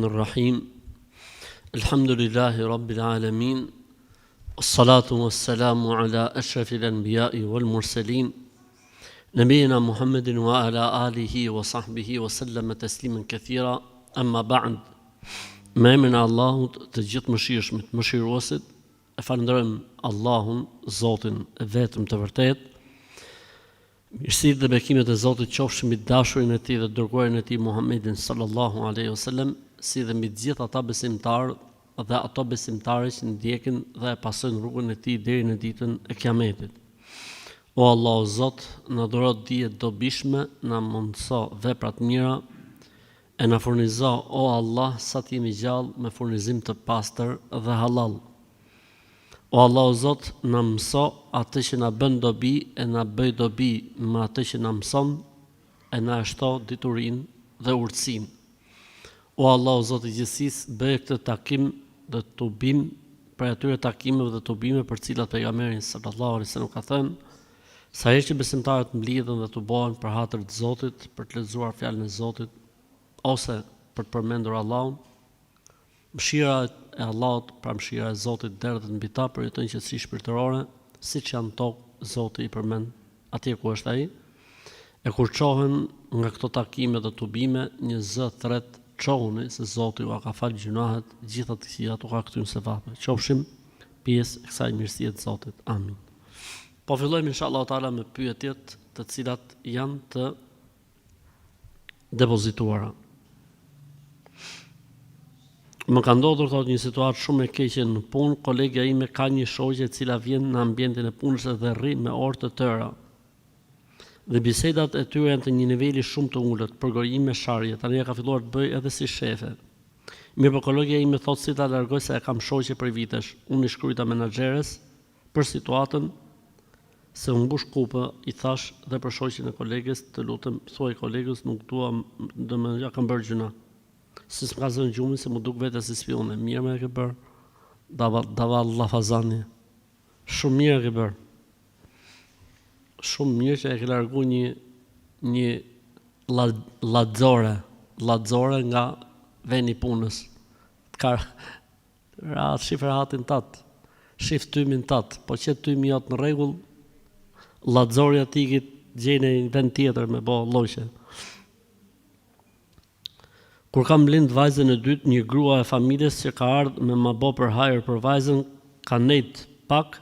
Rahim. Alhamdulillahi Rabbil Alamin. As-salatu was-salamu ala ashrafil anbiya'i wal mursalin. Nabiyina Muhammedin wa ala alihi wa sahbihi wa sallama tasliman kathira. Amma ba'd. Me emrin e Allahut të gjithë mëshirshmit, mëshiruesit, e falenderojmë Allahun, Zotin e vetëm të vërtetë. Mirësitë dhe bekimet e Zotit qofshin mbi dashurin e Tij dhe dërguarin e Tij Muhammedin sallallahu alaihi wasallam, si dhe mbi të gjithë ata besimtarë dhe ato besimtare që ndjekin dhe e pasojnë rrugën e Tij deri në ditën e Kiametit. O Allah, o Zot, na dhuro dije të dobishme, na mundso vepra të mira, e na furnizo, o Allah, sa të jemi gjallë me furnizim të pastër dhe halal. O Allah, o Zot, na mëso atë që na bën dobi e na bëj dobi me atë që na mëson, e na shto diturinë dhe urtësinë. O Allah, o Zot i gjithësisë, bëj këtë takim dhe tubim për atyre takimeve dhe tubime për cilat pejgamberi sallallahu alaihi wasallam ka thënë, sa herë që besimtarët mblidhen dhe tubohen për hatër të Zotit, për të lexuar fjalën e Zotit ose për të përmendur Allahun, mëshira e Allahut, pra mëshira e Zotit derdhet mbi ta për jetën qetësi shpirtërore, siç janë tokë, Zoti i përmend atje ku është ai. E kur çohen nga këto takime dhe tubime, një zë thret çohuni se Zoti u ka falë gjunahet, gjitha të këqijat u ka kthyr në sevape. Qofshim pjesë e kësaj mirësie të Zotit. Amin. Po fillojmë inshallah taala me pyetjet të cilat janë të depozituara. Më ka ndodhur thotë një situatë shumë e keqe në punë, kolegja ime ka një shoqe e cila vjen në ambientin e punës dhe rri me orë të tëra. Dhe bisedat e tyre janë të një niveli shumë të ulët, përgojime, sharje, tani ka filluar të bëj edhe si shefe. Mirë, po kolegja ime thotë si ta largoj se e kam shoqe për vitesh. Unë i shkruajta menaxheres për situatën se unë mbush kupë, i thash dhe për shoqen e kolegës, të lutem, thuaj kolegës, nuk dua, domethënë ja kam bërë gjuna. Si s'm ka zënë gjumin se mu duk vete si spione. Mirë me e ke bërë. Dava lafazani. Shumë mirë e ke bërë. Shumë mirë që e ke largu një ladzore nga veni punës. Shifë rahatin tatë. Shifë tymin tatë. Po që tymi jotë në regull, ladzorja tikit gjene një vend tjetër me bo loqe. Kur kam lind vajzën e dytë, një grua e familjes që ka ardhur me ma bo për hajër për vajzën, ka nejt pak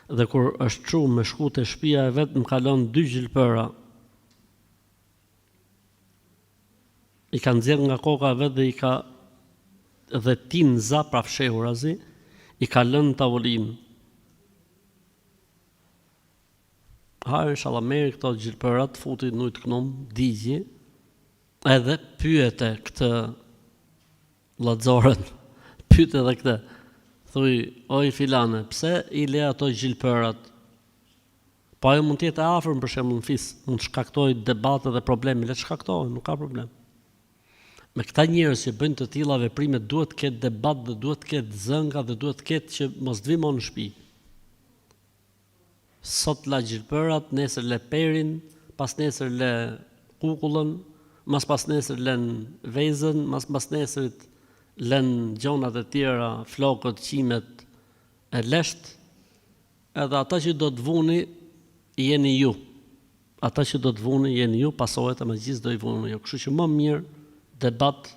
dhe kur është çu me shku te shtëpia e vet, më ka lënë 2 gjilpëra. I ka nxjerr nga koka e vet dhe i ka dhe tin za pra fshehur azi, i ka lënë në tavolinë. Hajër inshallah merri këto gjilpërat, futi në ujë të knom, digji. Edhe pyete këtë ladzorën, pyete edhe këtë, thuj, oj filane, pse i le ato gjilpërat? Po ajo mund tjetë e afërm për shembull në fis, mund të shkaktoj debate dhe probleme, le të shkaktojnë, nuk ka problem. Me këta njerëz që bëjnë të tilla veprime duhet të ketë debat dhe duhet të ketë zënga dhe duhet të ketë që mos të vimo në shtëpi. Sot la gjilpërat, nesër le perin, pas nesër le kukullën, mas pas nesër lën vezën, mas nesërit lën gjonat e tjera, flokët, qimet e lesht, edhe ata që do të vuni, jeni ju. Ata që do të vuni, jeni ju, pasohet e me gjithë do i vuni ju. Kështu që më mirë debat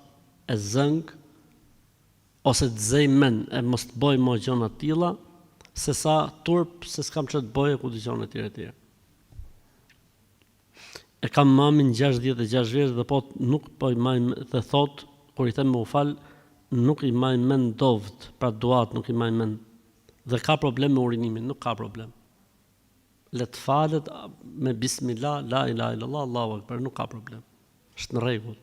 e zëng, ose të zej men e mos të boj më gjonat tila, se sa turp, se s'kam që të boj e ku të gjonat tjera tjera. E kam mamin 66 vjeç dhe po nuk po i majmë dhe thot, kur i them me u fal, nuk i majmë mend dovt, pra duat nuk i majmë mend. Dhe ka problem me urinimin, nuk ka problem. Le të falet me bismillah, la ilaha illallah, Allahu akbar, nuk ka problem. Është në rregull.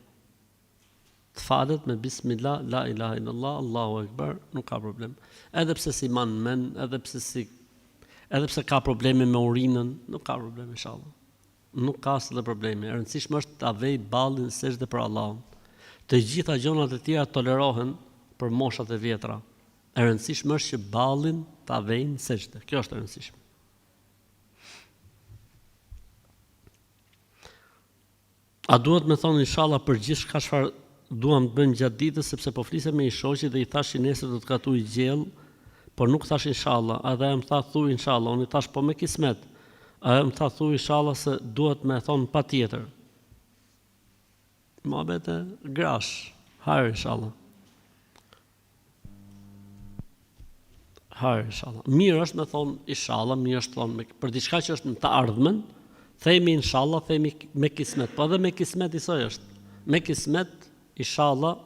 Të falet me bismillah, la ilaha illallah, Allahu akbar, nuk ka problem. Edhe pse si man mend, edhe pse ka probleme me urinën, nuk ka problem inshallah. Nuk ka asnjë problemi. E rëndësishme është ta vej ballin sejdë për Allahun. Të gjitha gjonat e tjera tolerohen për moshat e vjetra. E rëndësishme është që ballin ta vej në sejdë. Kjo është e rëndësishme. A duhet me thonë inshallah për gjithçka çfarë duam të bëjmë gjatë ditës sepse po flisem me i shoqi dhe i thash që nesër do të gatuj gjell, por nuk thash inshallah. Edhe më tha thuj inshallah, unë i thash po me kismet. Ajo më tha thuj inshallah se duhet me thonë patjetër. Muhabet e grash, hajër inshallah. Hajër inshallah. Mirë është me thonë inshallah, mirë është thonë për diçka që është në të ardhmen, themi inshallah, themi me kismet. Po edhe me kismet i soj është. Me kismet inshallah,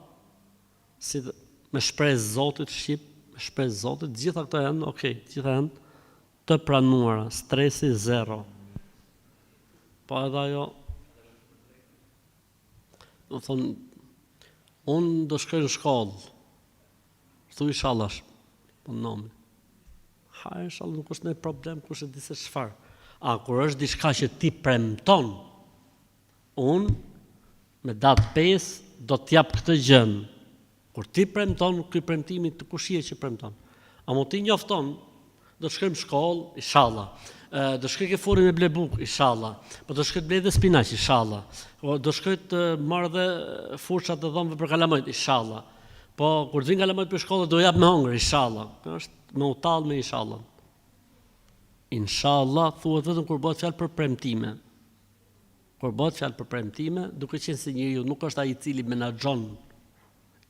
si me shpresë Zotit shqip, me shpresë Zotit, gjitha këto janë, okay, gjitha janë të pranuara, stresi zero. Po edhe ajo, do thonë, unë do shkoj në shkollë, thu inshallah, po nomi. Ha, inshallah, nuk është në problem, kush e di se çfarë. A, kur është diçka që ti premton, unë, me datë 5, do t'jap këtë gjën. Kur ti premton, ky premtimi të kush je që premton. A mo ti njofton, do të shkojmë në shkollë, inshallah. Do shkoj ke furi me ble bukë, inshallah. Po do shkoj të blej dhe spinaq, inshallah. Po do shkoj të marr dhe fushat të dhomëve për kalamajt, inshallah. Po kur të vin kalamajt për shkollë do jap me hongër, inshallah. Kjo është me utall me inshallah. Inshallah thuhet vetëm kur bëhet fjalë për premtime. Kur bëhet fjalë për premtime, duke qenë se njeriu nuk është ai i cili menaxhon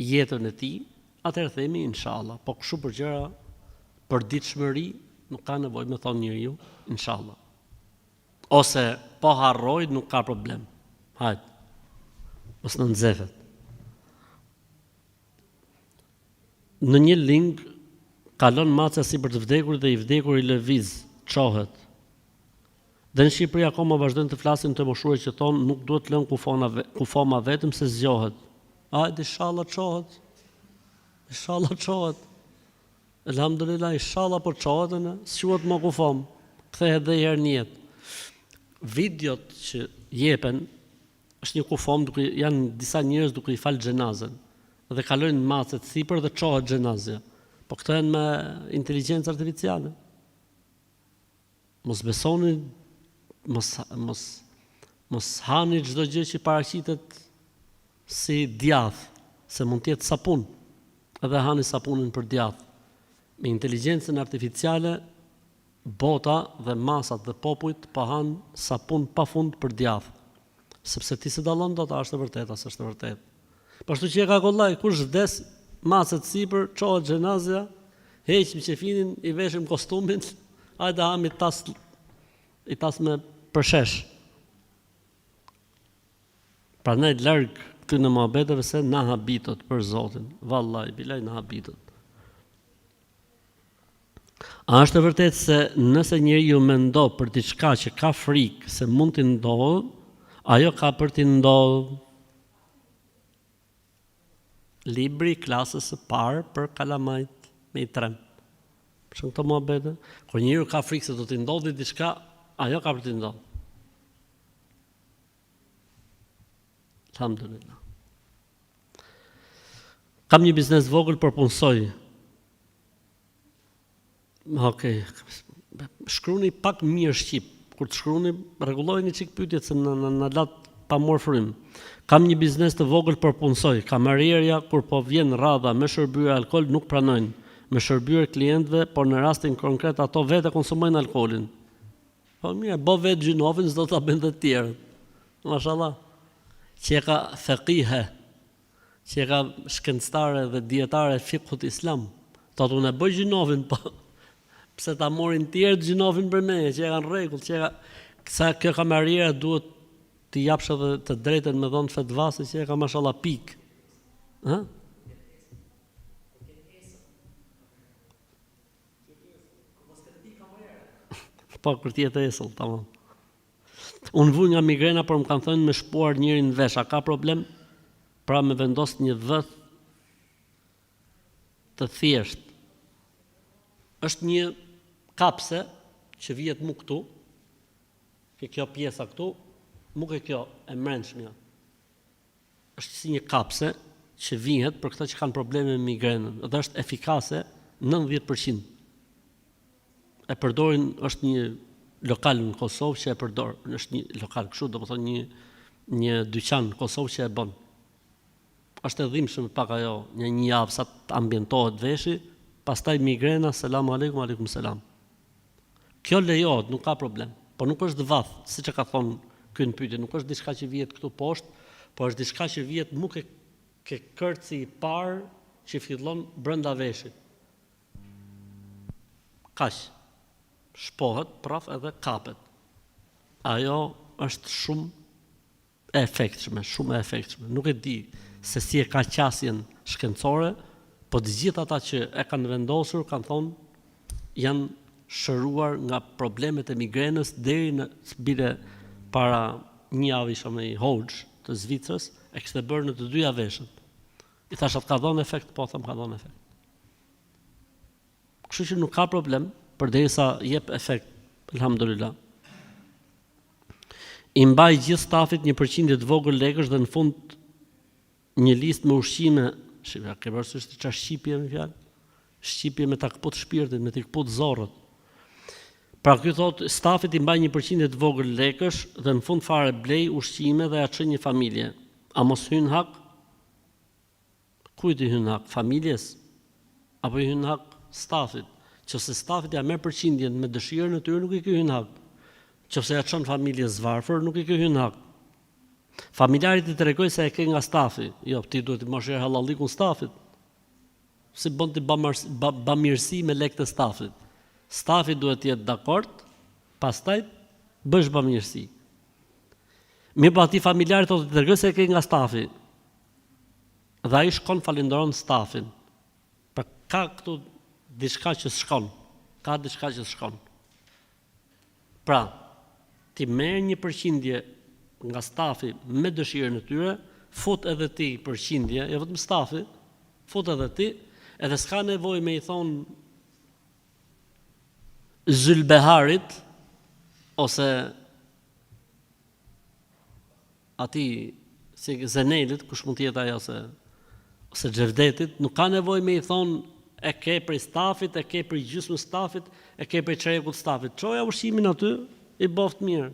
jetën e tij, atëherë themi inshallah. Po kështu për gjëra për ditëshmëri nuk ka nevojë me thonë njeriu inshallah. Ose po harroj nuk ka problem. Hajde. Mos në nxefet. Në një ling kalon maca si për të vdekur dhe i vdekur i lëviz, çohet. Dhe në Shqipëri akoma vazhdojnë të flasin të moshuar që thonë nuk duhet lënë kufoma vetëm se zgjohet. Hajde inshallah çohet. Inshallah çohet. Elhamdulillah, inshallah po çohet në, s'quhet më kufom. Kthehet edhe herë në jetë. Videot që jepen është një kufom, janë disa njerëz duke i fal xhenazën dhe kalojnë macet sipër dhe çohet xhenazja. Po këto janë me inteligjencë artificiale. Mos besoni, mos hani çdo gjë që paraqitet si djath, se mund të jetë sapun. Edhe hani sapunin për djath. Me inteligjencën artificiale, bota dhe masat dhe popujt po han sapun pafund për djath. Sepse ti se dallon dot a është e vërtetë as është e vërtetë. Pashtu që e ka kollaj, kush vdes macet sipër, çohet xhenazja, heqim qefinin, i veshim kostumin, hajde ham i tas me përshesh. Prandaj larg këtyre muhabeteve se na habitot për Zotin. Vallahi, bilaj na habitot. A është e vërtetë se nëse njeriu mendon për diçka që ka frikë se mund të ndodhë, ajo ka për të ndodhur? Libri klasës së parë për kalamajt me i trem. Për shumë këto muhabete, kur njeriu ka frikë se do të ndodhë diçka, ajo ka për të ndodhur. Alhamdulillah. Kam një biznes vogël për punsoj. Okej. Shkruani pak mirë shqip. Kur të shkruani, rregullojeni çik pyetjet se na lat pa marr frym. Kam një biznes të vogël për punsoj. Kamerierja kur po vjen radha me shërbyer alkool nuk pranojnë. Me shërbyer klientëve, por në rastin konkret ato vetë konsumojnë alkoolin. Po mirë, bo vetë gjinovin, s'do ta bëjnë të tjerët. Mashallah. Që ka fëqihe, që ka shkencëtare dhe dietare fikut islam. Thotë unë e bëj gjinovin, po pse ta morin tjerë gjinovin për me, që ka në rregull, që ka sa kjo kameriera duhet të japsh edhe të drejtën me dhënë fetvase që ka mashallah pik. Ë? Po kur ti jetë esull, tamam. Unë vuj nga migrena, por më kanë thënë me shpuar njërin në vesh, a ka problem? Pra me vendos një vëth të thjesht. Është një kapse që vihet mu këtu, ke kjo pjesa këtu, mu ke kjo e mrenshmja. Është si një kapse që vihet për këta që kanë probleme me migrenën, dhe është efikase 90%. E përdorin, është një lokal në Kosovë që e përdor, është një lokal kështu, do të thonë një dyqan në Kosovë që e bën. është e dhimbshme pak ajo, një javë sa të ambientohet veshi, pastaj migrena, selam aleikum selam. Kjo lejohet, nuk ka problem, por nuk është vath, siç e ka thonë ky në pyetje, nuk është diçka që vihet këtu poshtë, por është diçka që vihet nuk e ke kërci i parë që fillon brenda veshit. Kaq. Shpohet, praf edhe kapet. Ajo është shumë e efektshme. Nuk e di se si e ka qasjen shkencore, po të gjithë ata që e kanë vendosur kanë thonë janë shëruar nga problemet e migrenës deri në bile para një javë isha me hoxh të Zvicrës, e kishte bërë në të dyja veshët. I thash atë ka dhënë efekt, po them ka dhënë efekt. Kështu që nuk ka problem, përderisa jep efekt, elhamdulillah. I mbaj gjithë stafit 1% të vogël lekësh dhe në fund një listë me ushqime, shqipja, ke parasysh të çfarë shqipje me fjalë? Shqipje me ta kaput shpirtin, me të kaput zorrët. Pra ky thot stafit i mbaj 1% të vogël lekësh dhe në fund fare blej ushqime dhe ja çon një familje. A mos hyn hak? Kujt i hyn hak? Familjes? Apo i hyn hak stafit? Qëse stafit ja merr përqindjen me dëshirën e tyre, nuk i ka hyn hak. Qëse ja çon familjes varfër, nuk i ka hyn hak. Familjarit i tregoj se e ke nga stafi. Jo, ti duhet të mosh hallallikun stafit. Si bën ti bamirësi me lekët e stafit. Stafi duhet të jetë dakord, pastaj bësh bamirësi. Mirë, po ati familjarit thotë të tregoj se e ke nga stafi. Dhe ai shkon falenderon stafin. Pra ka këtu diçka që shkon. Pra, ti merr 1% nga stafi me dëshirën e tyre, fut edhe ti përqindje, jo vetëm stafi, fut edhe ti, edhe s'ka nevojë me i thonë Zylbeharit ose ati si Zenelit, kush mund të jetë ajo ose Xhevdetit, nuk ka nevojë me i thonë e ke prej stafit, e ke prej gjysmës stafit, e ke prej çerekut stafit. Çoja ushqimin aty, i boft mirë.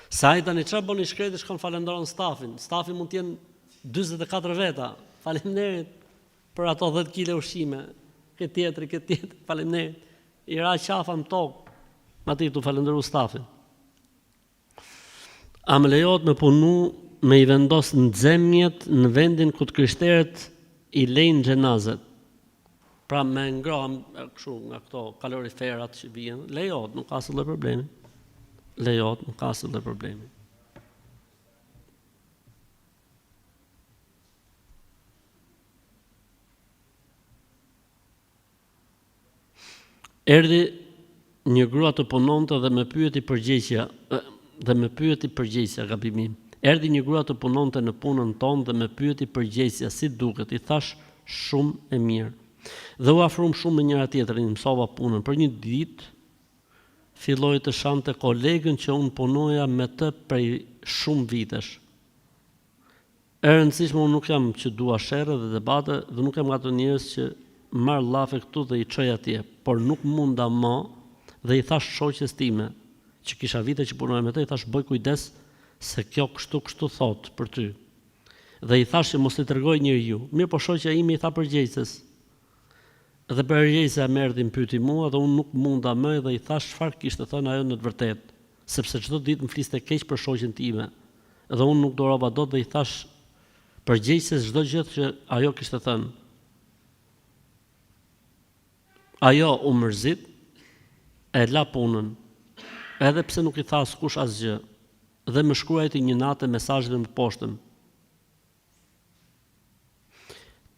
Sa ai tani çfarë bën i shkreti shkon falenderon stafin. Stafi mund të jenë 44 veta. Faleminderit për ato 10 kg ushqime. Këtë tjetër, faleminderit. I ra qafa në tokë, ati të falenderu stafin. A më lejohet me punu me i vendos në xemjet në vendin ku të krishterët i lejnë xhenazet. Pra me ngrohem kështu nga këto kaloriferat që vijnë, lejohet, nuk ka asnjë problemi. Erdhi një grua të punonte dhe më pyeti përgjegjësia, gabimim. Erdhi një grua të punonte në punën tonë dhe më pyeti përgjegjësia, si duket? I thash shumë e mirë. Dhe u afruam shumë me njëra tjetrin, mësova punën. Për një ditë filloi të shante kolegën që unë punoja me të prej shumë vitesh. E rëndësishme, unë nuk jam që dua sherrë dhe debate dhe nuk jam nga ato njerëz që marr llafe këtu dhe i çoj atje, por nuk munda më dhe i thash shoqes time, që kisha vite që punoja me të, i thash bëj kujdes se kjo kështu thot për ty. Dhe i thash që mos i tregoj njeriu. Mirë, po shoqja ime i tha përgjegjëses. Dhe përgjegjësia më erdhi pyeti mua dhe unë nuk munda më dhe i thash çfarë kishte thënë ajo në të vërtetë, sepse çdo ditë më fliste keq për shoqen time. Dhe unë nuk dorova dot dhe i thash përgjegjëses çdo gjë që ajo kishte thënë. Ajo u mërzit, e la punën, edhe pse nuk i tha askush asgjë, dhe më shkruajti një natë mesazhe në poshtën.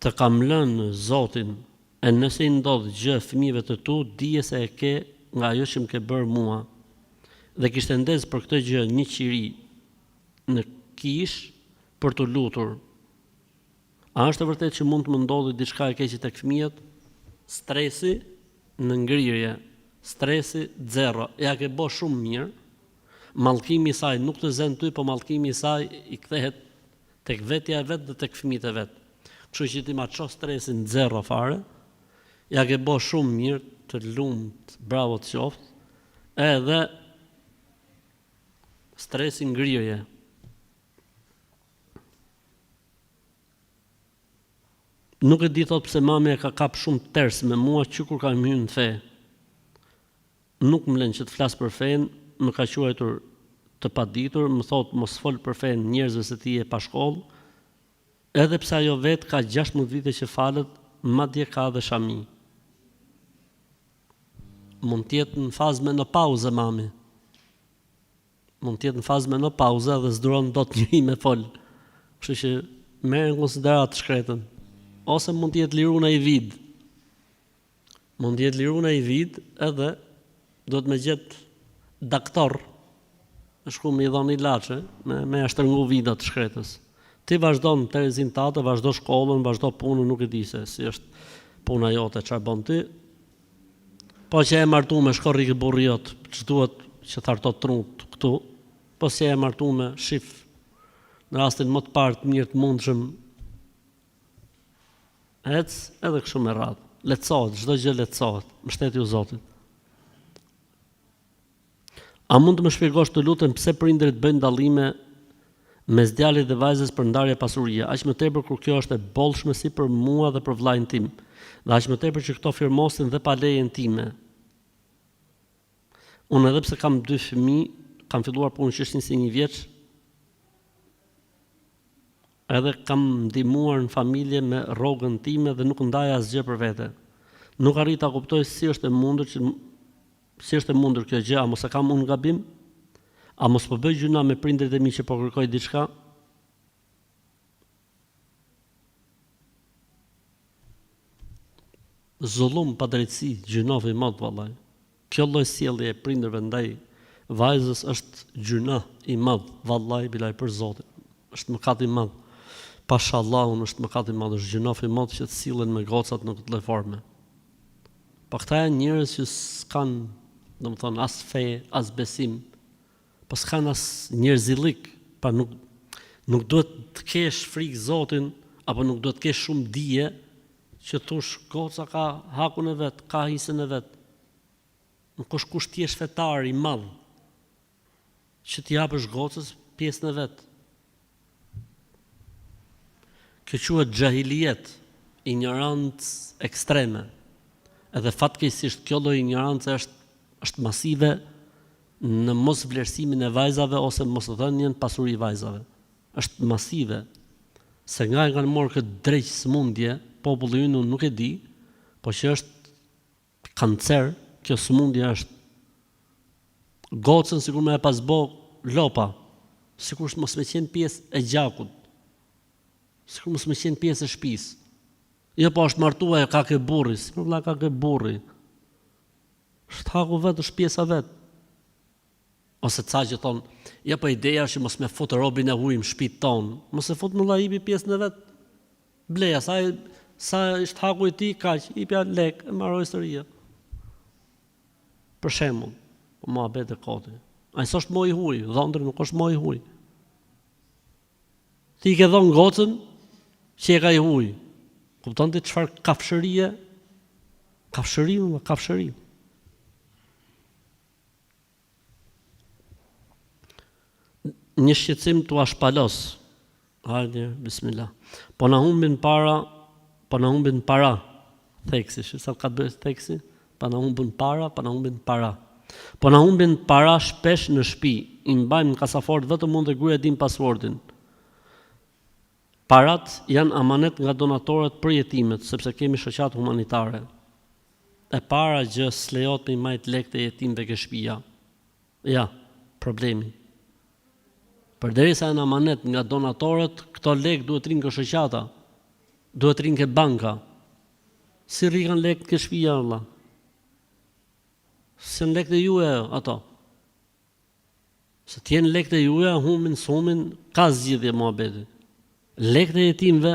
Të kam lënë Zotin, e nëse i ndodh gjë fëmijëve të tu, dije se e ke nga ajo që më ke bërë mua. Dhe kishte ndez për këtë gjë një qiri në kish për të lutur. A është e vërtetë që mund të më ndodhi diçka e keqe tek fëmijët? Stresi në ngrirje, stresi zero, ja ke bo shumë mirë, mallkimi i saj nuk të zen ty, po mallkimi i saj i kthehet tek vetja e vet dhe tek fëmijët e vet. Kështu që ti ma ço stresin zero fare, ja ke bo shumë mirë, të lumt, bravo të qoftë, edhe stresi ngrirje. Nuk e di thot pse mami e ka kap shumë ters me mua që kur kam hyrë në fe. Nuk më lën që të flas për fen, më ka quajtur të paditur, më thot mos fol për fen njerëzve se ti je pa shkollë, edhe pse ajo vet ka 16 vite që falet, madje ka dhe shami. Mund tjetë në fazë menopauze, mami. Mund tjetë në fazë menopauze dhe s'duron dot njëri me fol. Kështu që merr në konsiderat shkretën. Ose mund tjetë liruna i vid. Mund tjetë liruna i vid edhe do të me gjetë daktor, shku me i dhoni ilaçe, me ashtërngu vidat të shkretës. Ti vazhdon të rezultate, vazhdo shkollën, vazhdo punën, nuk e di se si është puna jote, çfarë bën ti. Po që e martume, shko rikë burri jot, që duhet që thartot trut këtu, po që e martume, shif, në rastin më të parë të mirë të mundshëm, ec edhe kështu me radhë. Lehtësohet, çdo gjë lehtësohet, mbështeti u Zotit. A mund të më shpjegosh të lutem pse prindërit bëjnë dallime mes djalit dhe vajzës për ndarje pasurie, aq më tepër kur kjo është e bollshme si për mua dhe për vllajën tim, dhe aq më tepër që këto firmosin dhe pa lejen time. Unë edhe pse kam 2 fëmijë, kam filluar punën që ishin si 1 vjeç, edhe kam ndihmuar në familje me rrogën time dhe nuk ndaja asgjë për vete. Nuk arrit ta kuptoj si është e mundur kjo gjë, a mos e kam unë gabim? A mos po bëj gjuna me prindërit e mi që po kërkoj diçka? Zullum, padrejtësi, gjunaf i madh vallai. Kjo lloj sjellje e prindërve ndaj vajzës është gjuna i madh, vallai bilaj për Zotin. Është mëkat i madh. Pashallahu, është mëkat i madh, është gjunaf i madh që të sillen me gocat në këtë lloj forme. Po këta janë njerëz që s'kan, domethënë, as fe, as besim. Po s'kan as njerëzillik, pa nuk duhet të kesh frikë Zotin, apo nuk duhet të kesh shumë dije, që thosh goca ka hakun e vet, ka hisën e vet. Nuk është kusht ti je fetar i madh, që t'i japësh gocës pjesën e vet. Kjo quhet xahiliet, ignorancë ekstreme. Edhe fatkeqësisht kjo lloj ignorancë është masive në mos vlerësimin e vajzave ose mos dhënien pasuri vajzave. Është masive. Se nga e kanë morë këtë drejt sëmundje, populli ynë nuk e di, po që është kancer, kjo sëmundje është gocën sikur më e pas bë lopa, sikur mos më qenë pjesë e gjakut, sikur mos më qenë pjesë e shtëpisë. Jo po është martuar ka ke burri, si vëlla ka ke burri. Shtaku vetë është pjesa vetë. Ose ca që thonë, ja po ideja është që mos me fut robin e huaj në shtëpinë tonë, mos e fut më vllai pjesën e vet. Bleja, sa është haku i tij kaq, i pja lek, e mbaroi historia. Për shembull, po mohabet e koti. Ai s'është më i huaj, dhëndri nuk është më i huaj. Ti ke dhënë gocën që e ka i huaj. Kupton ti çfarë kafshërie? Kafshëri. Një shqetësim t'u shpalos. Hajde, bismillah. Po na humbin para. Theksi, sa ka bërë theksi? Po na humbin para. Po na humbin para shpesh në shtëpi. I mbajmë në kasafort vetëm unë dhe gruaja dim passwordin. Parat janë amanet nga donatorët për jetimet, sepse kemi shoqat humanitare. E para gjë s'lejohet me majt lekët e jetimëve ke shtëpia. Ja, problemi. Përderisa janë amanet nga donatorët, këto lekë duhet rinë ke shoqata, duhet rinë ke banka. Si rrikan lekët ke shtëpia, Allah? Si në lekët e juaja ato? Se t'jenë lekët e juaja, humbin, s'humbin, ka zgjidhje muhabeti. Lekët e jetimëve,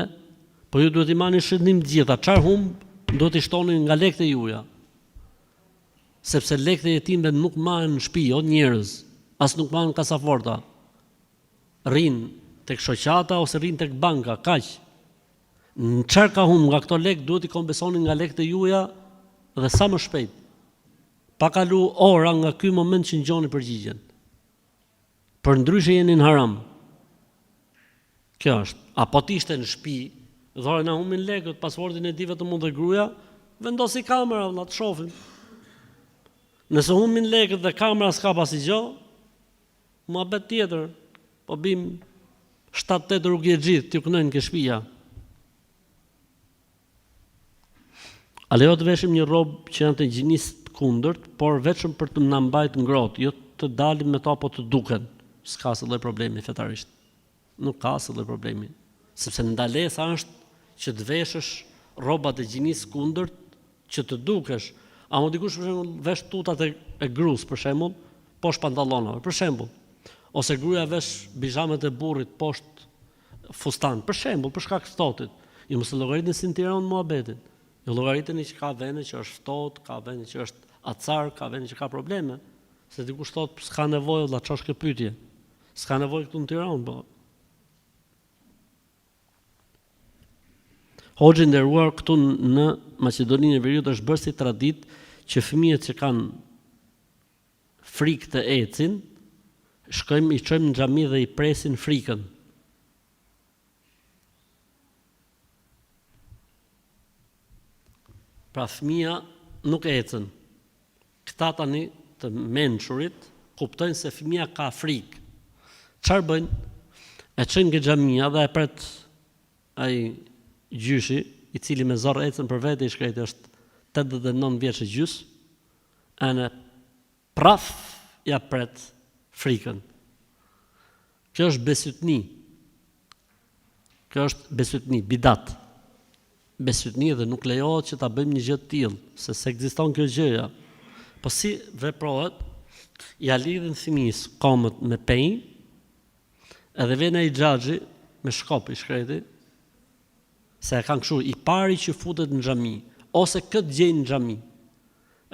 po ju duhet i marrni shëndim të gjitha. Çfarë humb, duhet i shtoni nga lekët e juaja. Sepse lekët e jetimëve nuk marrin në shtëpi, o njerëz, as nuk marrin në kasaforta. Rinë tek shoqata ose rinë tek banka, kaq. Në çfarë ka humb nga këto lekë, duhet i kompensoni nga lekët e juaja dhe sa më shpejt. Pa kalu ora nga ky moment që ngjoni përgjigjen. Për ndryshe jeni në haram. Kjo është. Apo ti ishte në shtëpi, Dhore na humbin lekët, pasportin e di vetëm unë dhe gruaja, vendosi kamera, vëlla, të shohim. Nëse humbin lekët dhe kamera s'ka pasi gjë, muhabet tjetër, po bim 7-8 rrugë gjithë, t'ju kënojnë ke shtëpia. A lejo të veshim një robë që janë të gjinisë të kundërt, por vetëm për të na mbajtur ngrohtë, jo të dalim me to apo të duken. S'ka asnjë lloj problemi fetarisht. Nuk ka asnjë lloj problemi. Sepse ndalesa është që të veshësh rroba të gjinisë kundërt që të dukesh. A mo dikush për shembull vesh tutat e grus për shembull, poshtë pantallonave, për shembull. Ose gruaja vesh bijamet e burrit poshtë fustan, për shembull, për shkak të ftohtit. Ju mos e llogaritni si në Tiranë muhabetin. Ju llogaritni që ka vende që është ftohtë, ka vende që është acar, ka vende që ka probleme. Se dikush thotë s'ka nevojë vëlla, çosh kjo pyetje. S'ka nevojë këtu në Tiranë, po. Hoxhë nderuar, këtu në Maqedoninë e Veriut është bërë si traditë që fëmijët që kanë frikë të ecin, i çojmë në xhami dhe i presin frikën. Pra fëmia nuk ecën. Këta tani të mençurit kuptojnë se fëmia ka frikë. Çfarë bëjnë? E çojnë në xhamia dhe e pret ai gjyshi, i cili me zor ecën për vete i shkreti është 89 vjeç e gjys, anë praf ja pret frikën. Kjo është besytni. Kjo është besytni, bidat. Besytni dhe nuk lejohet që ta bëjmë një gjë të tillë, se s'ekziston kjo gjëja. Po si veprohet, ja lidhin fëmijës komët me penjë, edhe vjen ai xhaxhi me shkop i shkreti, se e kanë kështu, i pari që futet në xhami, ose këtë gjejnë në xhami.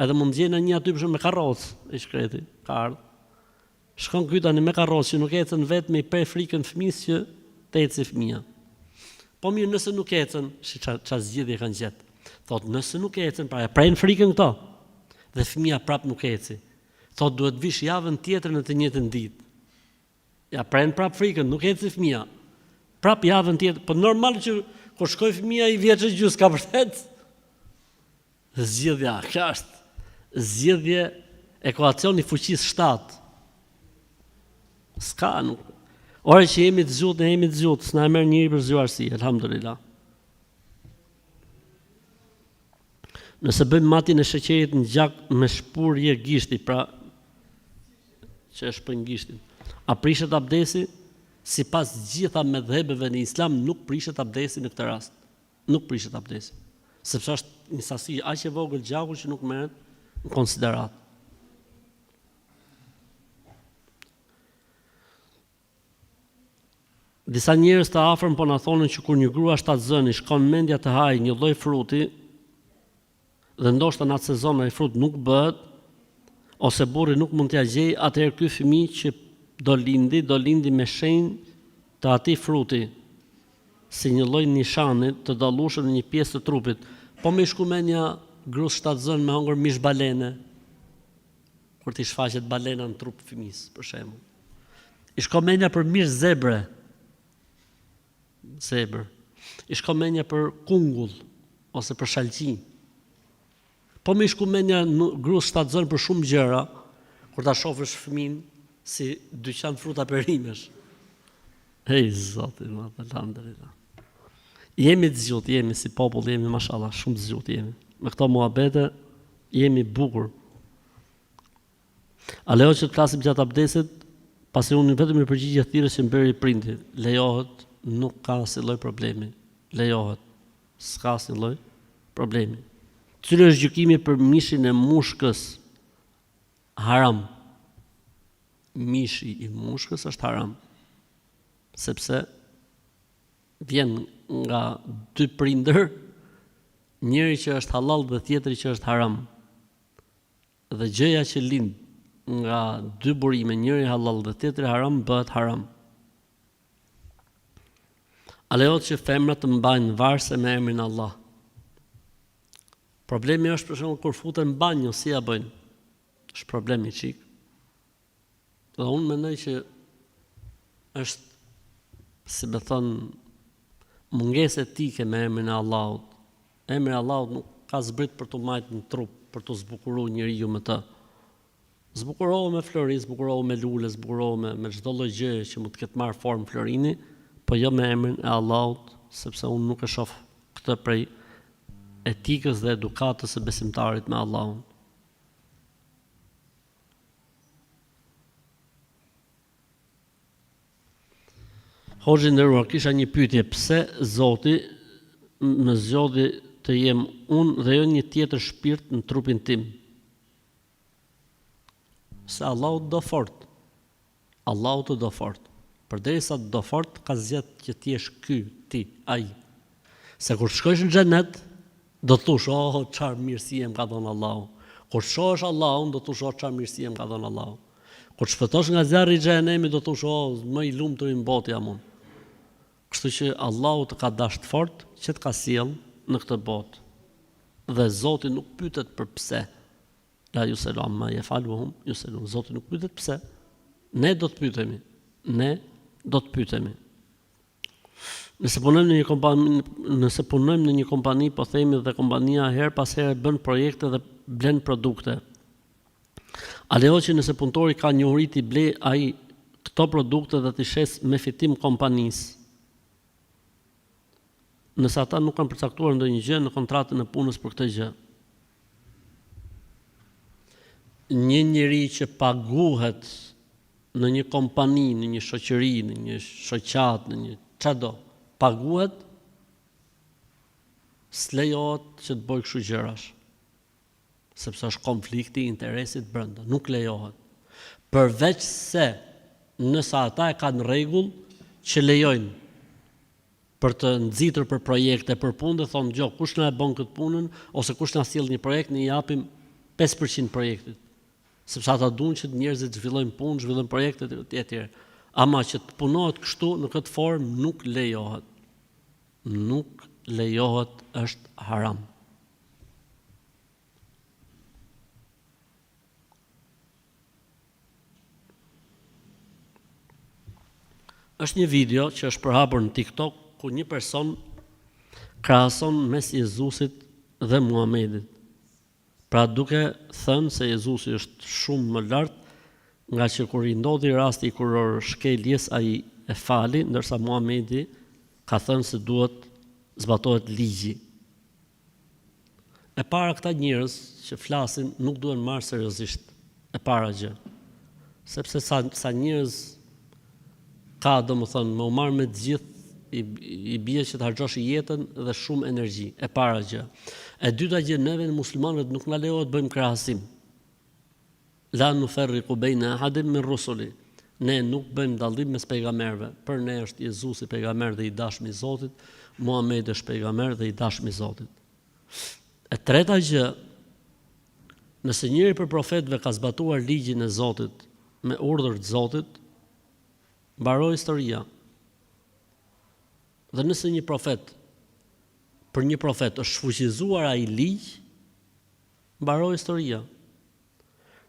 Edhe mund gjejnë një aty për shembull me karrocë i shkreti, ka ardhur. Shkon ky tani me karrocë që nuk ecën vetë me i pre frikën fëmijës që të ecë fëmia. Po mirë, nëse nuk ecën, çfarë zgjidhje kanë gjetë? Thotë, nëse nuk ecën, pra e prejnë frikën këto. Dhe fëmia prap nuk eci. Thotë, duhet vish javën tjetër në të njëjtën ditë. Ja prejnë prap frikën, nuk eci fëmia. Prap javën tjetër, po normal që kur shkoj fëmia i vjeç e gjys ka vërtet. Zgjidhja, kjo është zgjidhje ekuacioni fuqisë 7. S'ka nuk. Ore që jemi të zgjut, ne jemi të zgjut, s'na merr njëri për zgjuarsi, elhamdulillah. Nëse bëjmë matin e sheqerit në gjak me shpurje gishti, pra që e shpën gishtin, a prishet abdesi? Sipas gjitha medhhebeve në Islam nuk prishet abdesi në këtë rast. Nuk prishet abdesi. Sepse është një sasi aq e vogël gjaku që nuk merret në konsiderat. Disa njerëz të afërm po na thonin që kur një grua shtatzëni shkon mendja të hajë një lloj fruti, dhe ndoshta në atë sezon ai frut nuk bëhet, ose burri nuk mund t'ia gjej, atëherë ky fëmijë që do lindi me shenjë të atij fruti, si një lloj nishani të dallueshëm në një pjesë të trupit. Po me shkumenja grus shtatzën me hongër mish balene, kur t'i shfaqet balena në trup fëmis, për shembull. I shkomenja për mish zebre, i shkomenja për kungull, ose për shalqi. Po me shkumenja grus shtatzën për shumë gjëra, kur ta shofësh fëmin, si dyqan fruta perimesh. Hej, Zoti, alhamdulillah. Jemi të zgjut, jemi si popull, jemi mashallah, shumë të zgjut jemi. Me këto muhabete jemi bukur. A lejohet që të flasim gjatë abdesit, pasi unë vetëm i përgjigje thirrjes që mbëri prindi. Lejohet, nuk ka asnjë lloj problemi. Lejohet. S'ka asnjë lloj problemi. Cili është gjykimi për mishin e mushkës? Haram. Mishi i mushkës është haram, sepse vjen nga dy prindër, njëri që është halal dhe tjetri që është haram. Dhe gjëja që lind nga dy burime, njëri halal dhe tjetri haram, bëhet haram. A lejohet që femrat të mbajnë varse me emrin Allah? Problemi është për shembull kur futen në banjë, si ja bëjnë? Është problemi çik. Dhe unë mendoj që është, si me thonë, mungesë etike me emrin e Allahut. Emri i Allahut nuk ka zbrit për të majtë në trup, për të zbukuruar njeriu me të. Zbukurohu me flori, zbukurohu me lule, zbukurohu me çdo lloj gjëje që mund të ketë marrë formë florini, po jo me emrin e Allahut, sepse unë nuk e shoh këtë prej etikës dhe edukatës së besimtarit me Allahun. Hoxhi nderuar, kisha një pyetje, pse Zoti më zgjodhi të jem unë dhe jo një tjetër shpirt në trupin tim? Se Allahu do fort. Allahu të do fort. Përderisa të do fort, ka zgjedhur që ti jesh ky, ti, ai. Se kur shkojsh në xhenet, do të thosh, "Oh, çfarë mirësie më ka dhënë Allahu." Kur shohësh Allahun, do të thosh, "Oh, çfarë mirësie më ka dhënë Allahu." Kur shpëtosh nga zjarri i xhenemit, do të thosh, "Oh, më i lumtur i botë jam unë." Kështu që Allahu të ka dashur fort që të ka sjell në këtë botë. Dhe Zoti nuk pyetet për pse. La yusalu amma yafaluhum yusalun. Zoti nuk pyetet pse. Ne do të pyetemi. Ne do të pyetemi. Nëse punojmë në një kompani, po themi dhe kompania her pas here bën projekte dhe blen produkte. A lejo që nëse punëtori ka një uri t'i ble ai këto produkte dhe t'i shes me fitim kompanisë? Nëse ata nuk kanë përcaktuar ndonjë gjë në kontratën e punës për këtë gjë. Një njeri që paguhet në një kompani, në një shoqëri, në një shoqat, në një çado, paguhet, s'lejohet që të bëjë kështu gjërash. Sepse është konflikti i interesit brenda, nuk lejohet. Përveç se nëse ata e kanë rregull që lejojnë për të nxitur për projekte, për punë, dhe thonë, "Gjo, kush na e bën këtë punën ose kush na sjell një projekt, ne i japim 5% projektit." Sepse ata duan që njerëzit zhvillojnë punë, zhvillojnë projekte etj. Ama që të punohet kështu në këtë formë nuk lejohet. Nuk lejohet, është haram. Është një video që është përhapur në TikTok ku një person krahason mes Jezusit dhe Muhamedit. Pra duke thënë se Jezusi është shumë më lart, nga që kur i ndodhi rasti kur shkeljes ai e fali, ndërsa Muhamedi ka thënë se duhet zbatohet ligji. E para, këta njerëz që flasin nuk duhen marrë seriozisht. E para gjë. Sepse sa njerëz ka, domethënë, më u marr me të gjithë, i bie që të harxhosh jetën dhe shumë energji. E para gjë. E dyta gjë, neve muslimanët nuk na lejohet bëjmë krahasim. La nufarriqu baina ahadin min rusuli. Ne nuk bëjmë dallim mes pejgamberëve. Për ne është Jezusi pejgamber dhe i dashmi i Zotit, Muhamedi është pejgamber dhe i dashmi i Zotit. E treta gjë, nëse njëri për profetëve ka zbatuar ligjin e Zotit me urdhër të Zotit, mbaroi historia. Dhe nëse për një profet është fuqizuar ai ligj, mbaroi historia.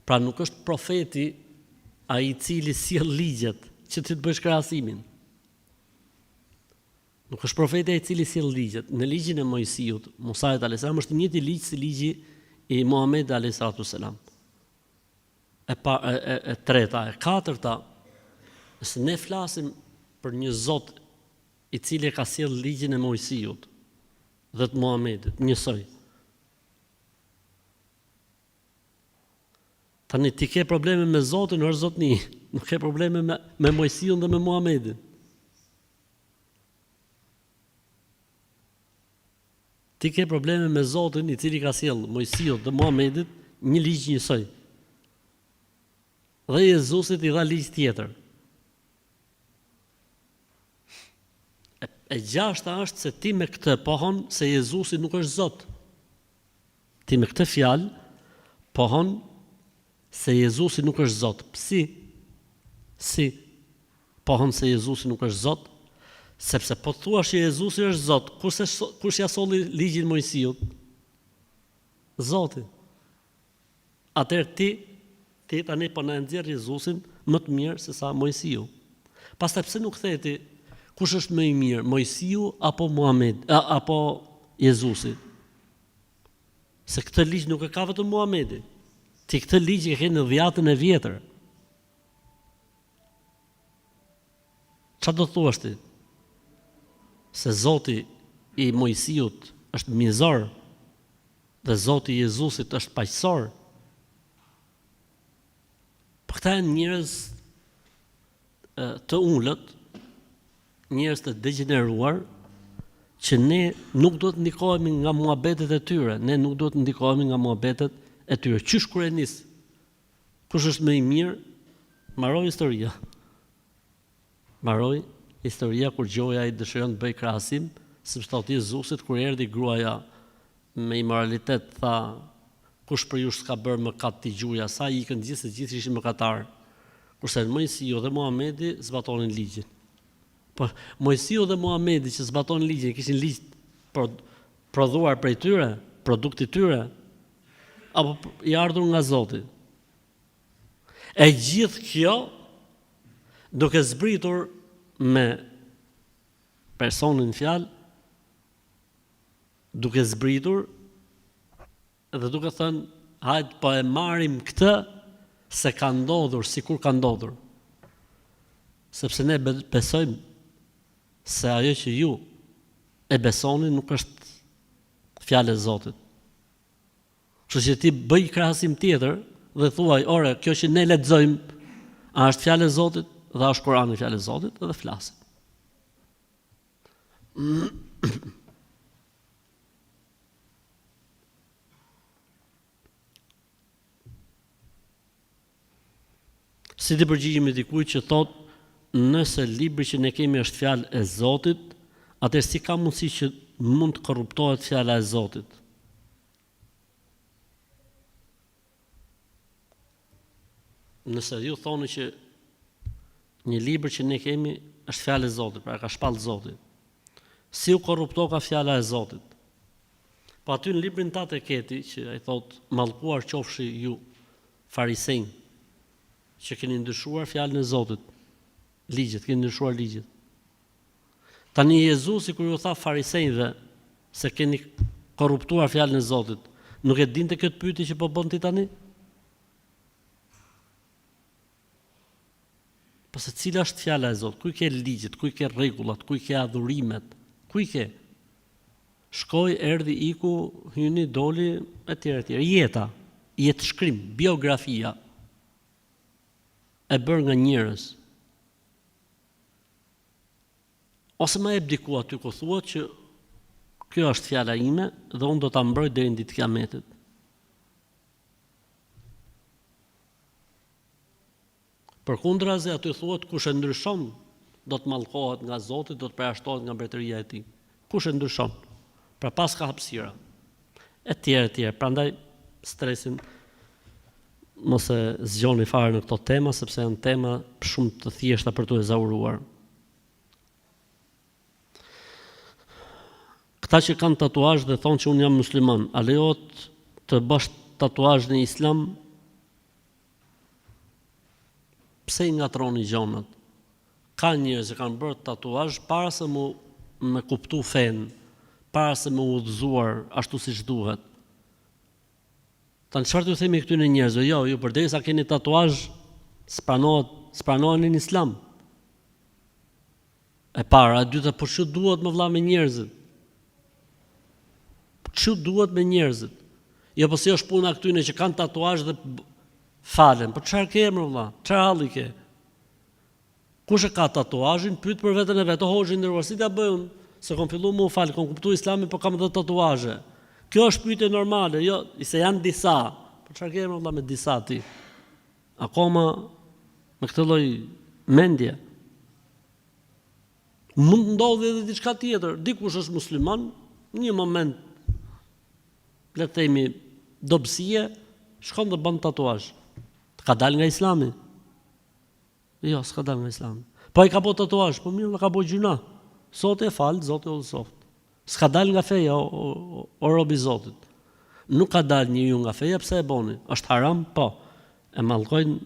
Pra nuk është profeti ai i cili sjell ligjet që ti të bësh krahasimin. Nuk është profeti ai i cili sjell ligjet. Në ligjin e Mojsiut, Musait alayhis salam është një ligj si ligji i Muhamedit alayhis salam. E treta, e katërta, nëse ne flasim për një Zot i cili ka sjell ligjin e Mojsiut dhe të Muhamedit, njësoj. Tani ti ke probleme me Zotin, është Zotni, nuk ke probleme me Mojsiun dhe me Muhamedit. Ti ke probleme me Zotin i cili ka sjell Mojsiut dhe Muhamedit një ligj njësoj. Dhe Jezusit i dha ligj tjetër. E gjashta është se ti me këtë pohon se Jezusi nuk është Zot. Ti me këtë fjalë pohon se Jezusi nuk është Zot. Si pohon se Jezusi nuk është Zot? Sepse po thua që Jezusi është Zot, kush ja solli ligjin Mojsiut? Zoti. Atëherë ti tani po na nxjerr Jezusin më të mirë se sa Mojsiu. Pastaj pse nuk theti Kush është më i mirë, Mojsiu apo Muhamedi, apo Jezusi? Se këtë ligj nuk e ka vetëm Muhamedi. Ti këtë ligj e ke në dhjetën e vjetër. Çfarë do thuash ti? Se Zoti i Mojsiut është mizor dhe Zoti i Jezusit është paqësor. Për këta janë njerëz të ullët, njerëz të degeneruar, që ne nuk duhet ndikohemi nga muhabetet e tyre, ne nuk duhet ndikohemi nga muhabetet e tyre. Qysh kur e nis? Kush është më i mirë? Mbaroj historia. Mbaroj historia kur gjoja i dëshiron të bëj krahasim, sepse thotë Jezusit kur erdhi gruaja me imoralitet, tha, kush për ju s'ka bërë mëkat ti gjuja, sa ikën gjithë, se gjithë ishin mëkatar. Kurse Mojsiu dhe Muhamedi zbatonin ligjin. Po Mojsiu dhe Muhamedi që zbatonin ligjin, kishin ligj prodhuar prej tyre, produkti tyre, apo i ardhur nga Zoti. E gjithë kjo duke zbritur me personin fjalë, duke zbritur dhe duke thënë, hajtë po e marrim këtë se ka ndodhur, sikur ka ndodhur. Sepse ne besojmë se ajo që ju e besoni nuk është fjalë e Zotit. Kështu që ti bëj krahasim tjetër dhe thuaj, ore, kjo që ne lexojmë, a është fjalë e Zotit? Dhe është Kurani fjalë e Zotit dhe flasim. Si të përgjigjemi dikujt që thot, nëse libri që ne kemi është fjalë e Zotit, atëherë si ka mundësi që mund të korruptohet fjala e Zotit? Nëse ju thoni që një libër që ne kemi është fjalë e Zotit, pra ka shpallë Zoti, si u korrupto ka fjala e Zotit? Po aty në librin tatë e keti që ai thot, mallkuar qofshi ju farisejnë, që keni ndryshuar fjalën e Zotit, ligjet, keni ndryshuar ligjet. Tani Jezusi kur ju tha farisejve se keni korruptuar fjalën e Zotit, nuk e dinte këtë pyetje që po bën ti tani? Po se cila është fjala e Zotit? Ku i ke ligjet, ku i ke rregullat, ku i ke adhurimet? Ku i ke? Shkoi, erdhi, iku, hyni, doli, etj. Jeta, jetë shkrim, biografia e bërë nga njerëz. Ose më jep diku aty ku thuat që kjo është fjala ime dhe unë do ta mbroj deri në ditën e Kiametit. Përkundrazi aty thuat kush e ndryshon do të mallkohet nga Zoti, do të përjashtohet nga mbretëria e tij. Kush e ndryshon? Pra pas ka hapësira. Etj. Prandaj stresin mos e zgjoni fare në këto tema, sepse janë tema shumë të thjeshta për t'u ezauruar. Këta që kanë tatuazh dhe thonë që unë jam musliman, a lejohet të bësh tatuazh në Islam? Pse i ngatroni gjonat? Ka njerëz që kanë bërë tatuazh para se me kuptu fen, para se me udhëzuar ashtu siç duhet. Tanë çfarë t'ju themi këtyre njerëzve? Jo, ju përderisa keni tatuazh, s'pranohen në Islam. E para, e dyta, por çu duhet më vëlla me njerëzit? Çu duhet me njerëzit? Jo, po si është puna këtyre që kanë tatuazh dhe falen. Po çfarë ke më vëlla? Çfarë halli ke? Kush e ka tatuazhin, pyet për veten e vet. O hoxhi nderuar, si ta bëj unë? Se kam filluar më u fal, kam kuptuar Islamin, po kam edhe tatuazhe. Kjo është pyetje normale, jo, se janë disa. Po çfarë ke më vëlla me disa ti? Akoma me këtë lloj mendje. Mund ndodhi edhe diçka tjetër. Dikush është musliman, një moment le të themi dobësie, shkon dhe bën tatuazh. Ka dalë nga Islami? Jo, s'ka dalë nga Islami. Po ai ka bërë tatuazh, po mirë, ka bërë gjuna. Sot e fal, Zoti u soft. S'ka dalë nga feja o robi Zotit. Nuk ka dalë njeriu nga feja, pse e boni? Është haram? Po. E mallkojnë,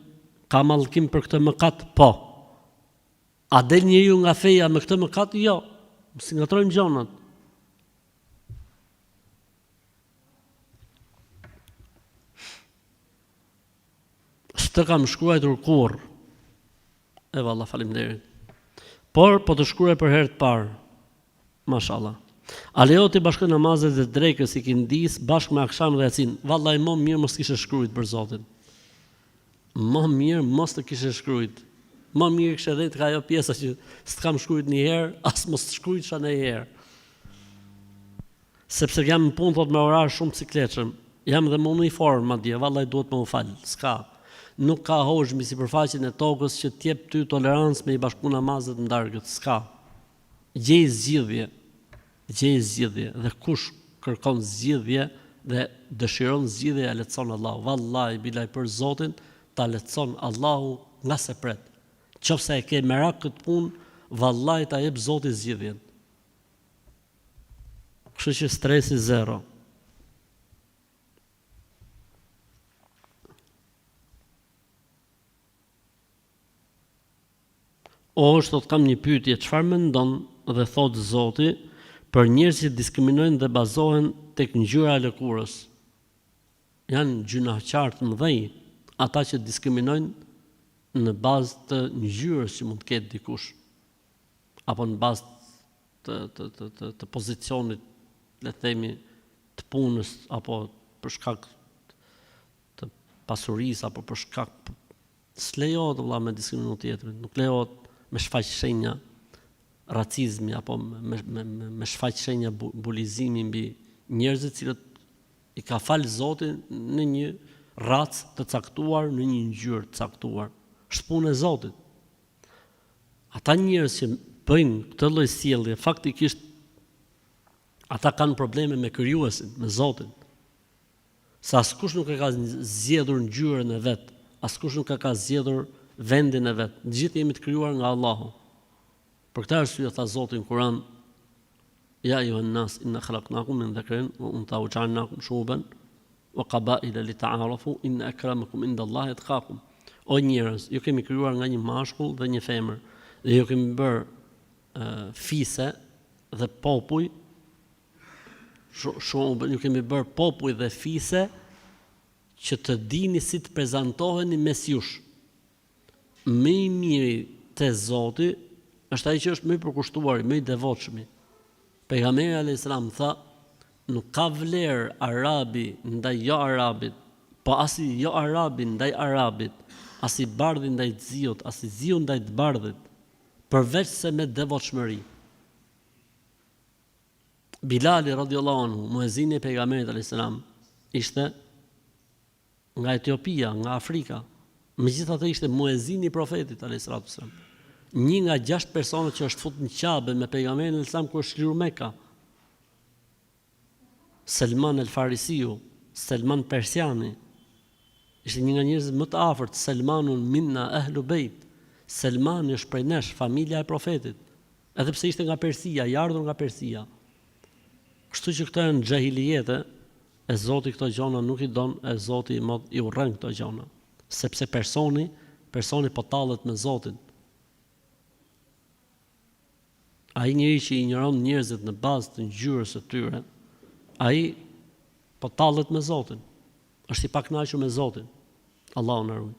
ka mallkim për këtë mëkat? Po. A del njeriu nga feja me këtë mëkat? Jo. Si ngatrojmë gjonat. S'të kam shkruar kurr. E valla, faleminderit. Por po të shkruaj për herë të parë. Mashallah. A lejo ti bashkë namazet dhe drekës i kindis bashkë me akşam dhe yacin? Vallai më mirë mos kishe shkruajt për Zotin. Më mirë mos të kishe shkruajt. Më mirë kishe dhënë tek ajo pjesa që s'kam shkruajt një herë, as mos shkruajtësha një herë. Sepse jam në punë thot me orar shumë cikletshëm. Jam dhe më në uniform madje, vallai duhet më u fal. S'ka. Nuk ka hoxh mbi sipërfaqen e tokës që t'jep ty tolerancë me i bashku namazet në darkët. S'ka. Gjej zgjidhje. Dhe kush kërkon zgjidhje dhe dëshiron zgjidhje, ja lehtëson Allahu. Vallahi bilaj për Zotin ta lehtëson Allahu nga se pret. Qofse e ke merak këtë punë, vallahi ta jep Zoti zgjidhjen. Kështu që stresi zero. Thot kam një pyetje, çfarë mendon dhe thot Zoti për njerëzit që diskriminojnë dhe bazohen tek ngjyra e lëkurës? Janë gjunaqar të mëdhenj ata që diskriminojnë në bazë të ngjyrës që mund të ketë dikush, apo në bazë të pozicionit, le të themi, të punës, apo për shkak të pasurisë, apo për shkak s'lejohet vëlla me diskriminu tjetrin, nuk lejohet me shfaq shenja racizmi apo me shfaq shenja bulizimi mbi njerëzit cilët i ka falë Zoti në një racë të caktuar, në një ngjyrë të caktuar. Është punë e Zotit. Ata njerëz që bëjnë këtë lloj sjellje, faktikisht ata kanë probleme me krijuesin, me Zotin. Sa askush nuk e ka zgjedhur ngjyrën e vet, askush nuk e ka zgjedhur vendin e vet. Ne gjithë jemi të krijuar nga Allahu. Për këtë arsye tha Zoti në Kur'an: Ya ayyuhan nas inna khalaqnakum min dhakarin wa untha wa ja'alnakum shu'uban wa qaba'ila lita'arafu inna akramakum indallahi atqakum. O njerëz, ju kemi krijuar nga një mashkull dhe një femër, dhe ju kemi bërë fise dhe popull, ju kemi bërë popull dhe fise që të dini si të prezantoheni mes jush. Më i miri te Zoti është ai që është më i përkushtuar, më i devotshëm. Pejgamberi alayhis salam tha, nuk ka vlerë arabi ndaj jo arabit, po as i jo arabi ndaj arabit, as i bardhi ndaj të ziut, as i ziu ndaj të bardhit, përveç se me devotshmëri. Bilali radhiyallahu anhu, muezini i pejgamberit alayhis salam, ishte nga Etiopia, nga Afrika. Megjithatë ishte muezini i profetit alayhis salam. Një nga 6 persona që është futur në Qabe me pejgamberin alayhis salam kur është lirë Mekka. Selman el Farisiu, Selman Persiani, ishte një nga njerëzit më të afërt. Selmanun minna ahlu bejt. Selmani është prej nesh, familja e profetit. Edhe pse ishte nga Persia, i ardhur nga Persia. Kështu që këto janë xhahilijete, e Zoti këto gjona nuk i don, e Zoti i urren këto gjona. Sepse personi po tallet me Zotin. Ai njeri që i injoron njerëzit në bazë të ngjyrës së tyre, ai po tallet me Zotin. Është i pakënaqur me Zotin. Allahu na ruaj.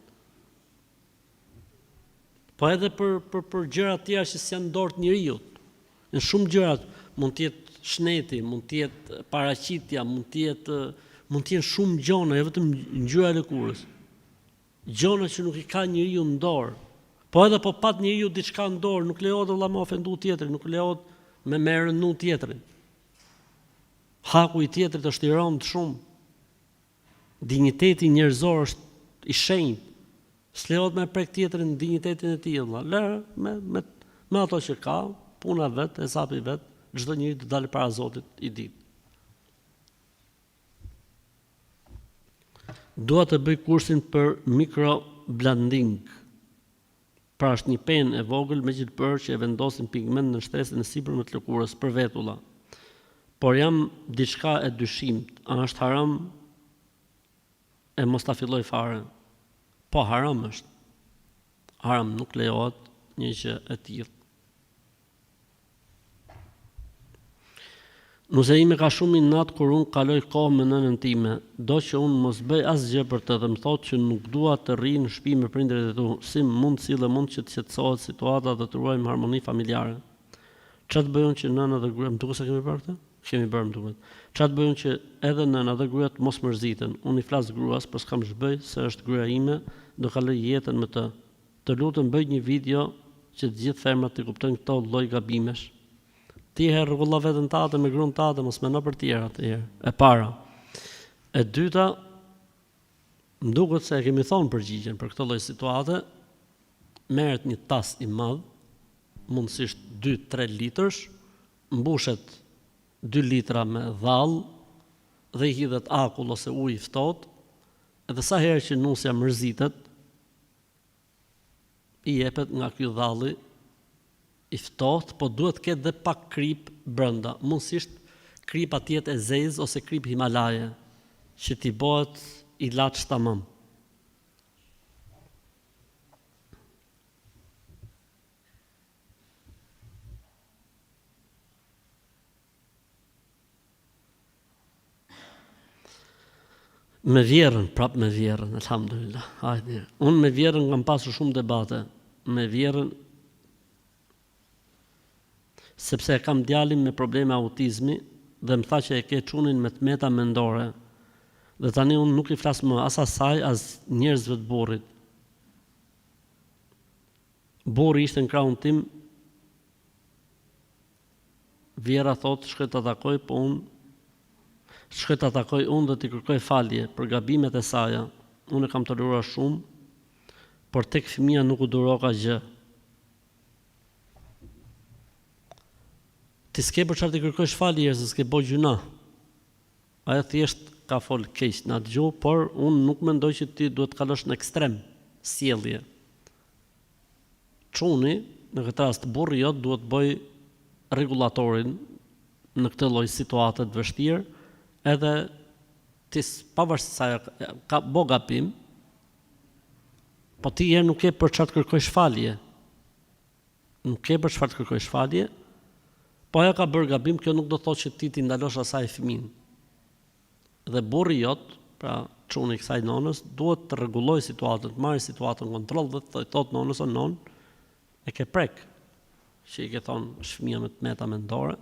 Po edhe për gjëra të tjera që s'janë dorë të njeriu. Në shumë gjëra mund të jetë shneti, mund të jetë paraqitja, mund të jenë shumë gjona, jo vetëm ngjyra e lëkurës. Gjona që nuk i ka njeriu në dorë. Po edhe po pat njeriu diçka në dorë, nuk lejohet vëlla me ofendu tjetrin, nuk lejohet me rënë tjetrin. Haku i tjetrit është i rëndë shumë. Dinjiteti njerëzor është i shenjtë. S'lejohet me prek tjetrin dinjitetin e tij, vëlla. Me ato që ka, puna vet, hesapi vet, çdo njeri të dalë para Zotit i ditë. Dua të bëj kursin për microblading. Pra është një penë e vogël me gjilpër që e vendosin pigment në shtresën e sipërme të lëkurës për vetulla. Por jam diçka e dyshimt, a është haram e mos ta filloj fare? Po haram është. Haram nuk lejohet, një gjë e tillë. Nëse ime ka shumë inat kur unë kaloj kohë me nënën time, do që unë mos bëj asgjë për të dhe më thotë që nuk dua të rri në shtëpi me prindërit e tu, si mund mund që të qetësohet situata dhe të ruajmë harmoni familjare. Çfarë të bëjmë që nëna dhe gruaja, më duket se kemi bërë këtë? Kemi bërë, më duket. Çfarë të bëjmë që edhe nëna dhe gruaja mos mërziten? Unë i flas gruas, por s'kam ç'bëj se është gruaja ime, do kaloj jetën me të. Të lutem bëj një video që të gjithë femrat të kuptojnë këto lloj gabimesh. Ti herë rregulla veten tate me gruan tate, mos mendo për tjerat herë. E para. E dyta, më duket se e kemi thonë përgjigjen për këtë lloj situate, merret një tas i madh, mundësisht 2-3 litrësh, mbushet 2 litra me dhall dhe i hidhet akull ose ujë i ftohtë, edhe sa herë që nusja mërzitet, i jepet nga ky dhalli i ftohtë, po duhet të ketë dhe pak krip brenda. Mundësisht kripa të jetë e zezë ose krip Himalaje, që t'i bëhet ilaç tamam. Me vjerën, prap me vjerën, alhamdulillah. Hajde. Unë me vjerën kam pasur shumë debate. Me vjerën, sepse kam djalin me probleme autizmi dhe më tha që e ke çunin me tmeta mendore. Dhe tani unë nuk i flas më as asaj, as njerëzve të burrit. Burri ishte në krahun tim, vjera thotë, shkoj ta takoj, po unë shkoj ta takoj unë dhe t'i kërkoj falje për gabimet e saja. Unë e kam toleruar shumë, por tek fëmia nuk u duroka gjë. Ti s'ke për çfarë t'i kërkosh falje, se s'ke bëj gjuna. Ajo thjesht ka fol keq na dëgjoj, por unë nuk mendoj që ti duhet të kalosh në ekstrem sjellje. Çuni, në këtë rast burri jot duhet bëj rregullatorin në këtë lloj situate të vështirë, edhe ti pavarësisht sa ka bo gabim, po ti herë nuk ke për çfarë të kërkosh falje. Nuk ke për çfarë të kërkosh falje, po ajo ka bërë gabim, kjo nuk do thotë që ti t'i ndalosh asaj fëmin. Dhe burri jot, pra çuni i kësaj nonës, duhet të rregullojë situatën, të marrë situatën në kontroll dhe të thotë nonës o non, e ke prek, që i ke thonë fëmia me tmeta mendore,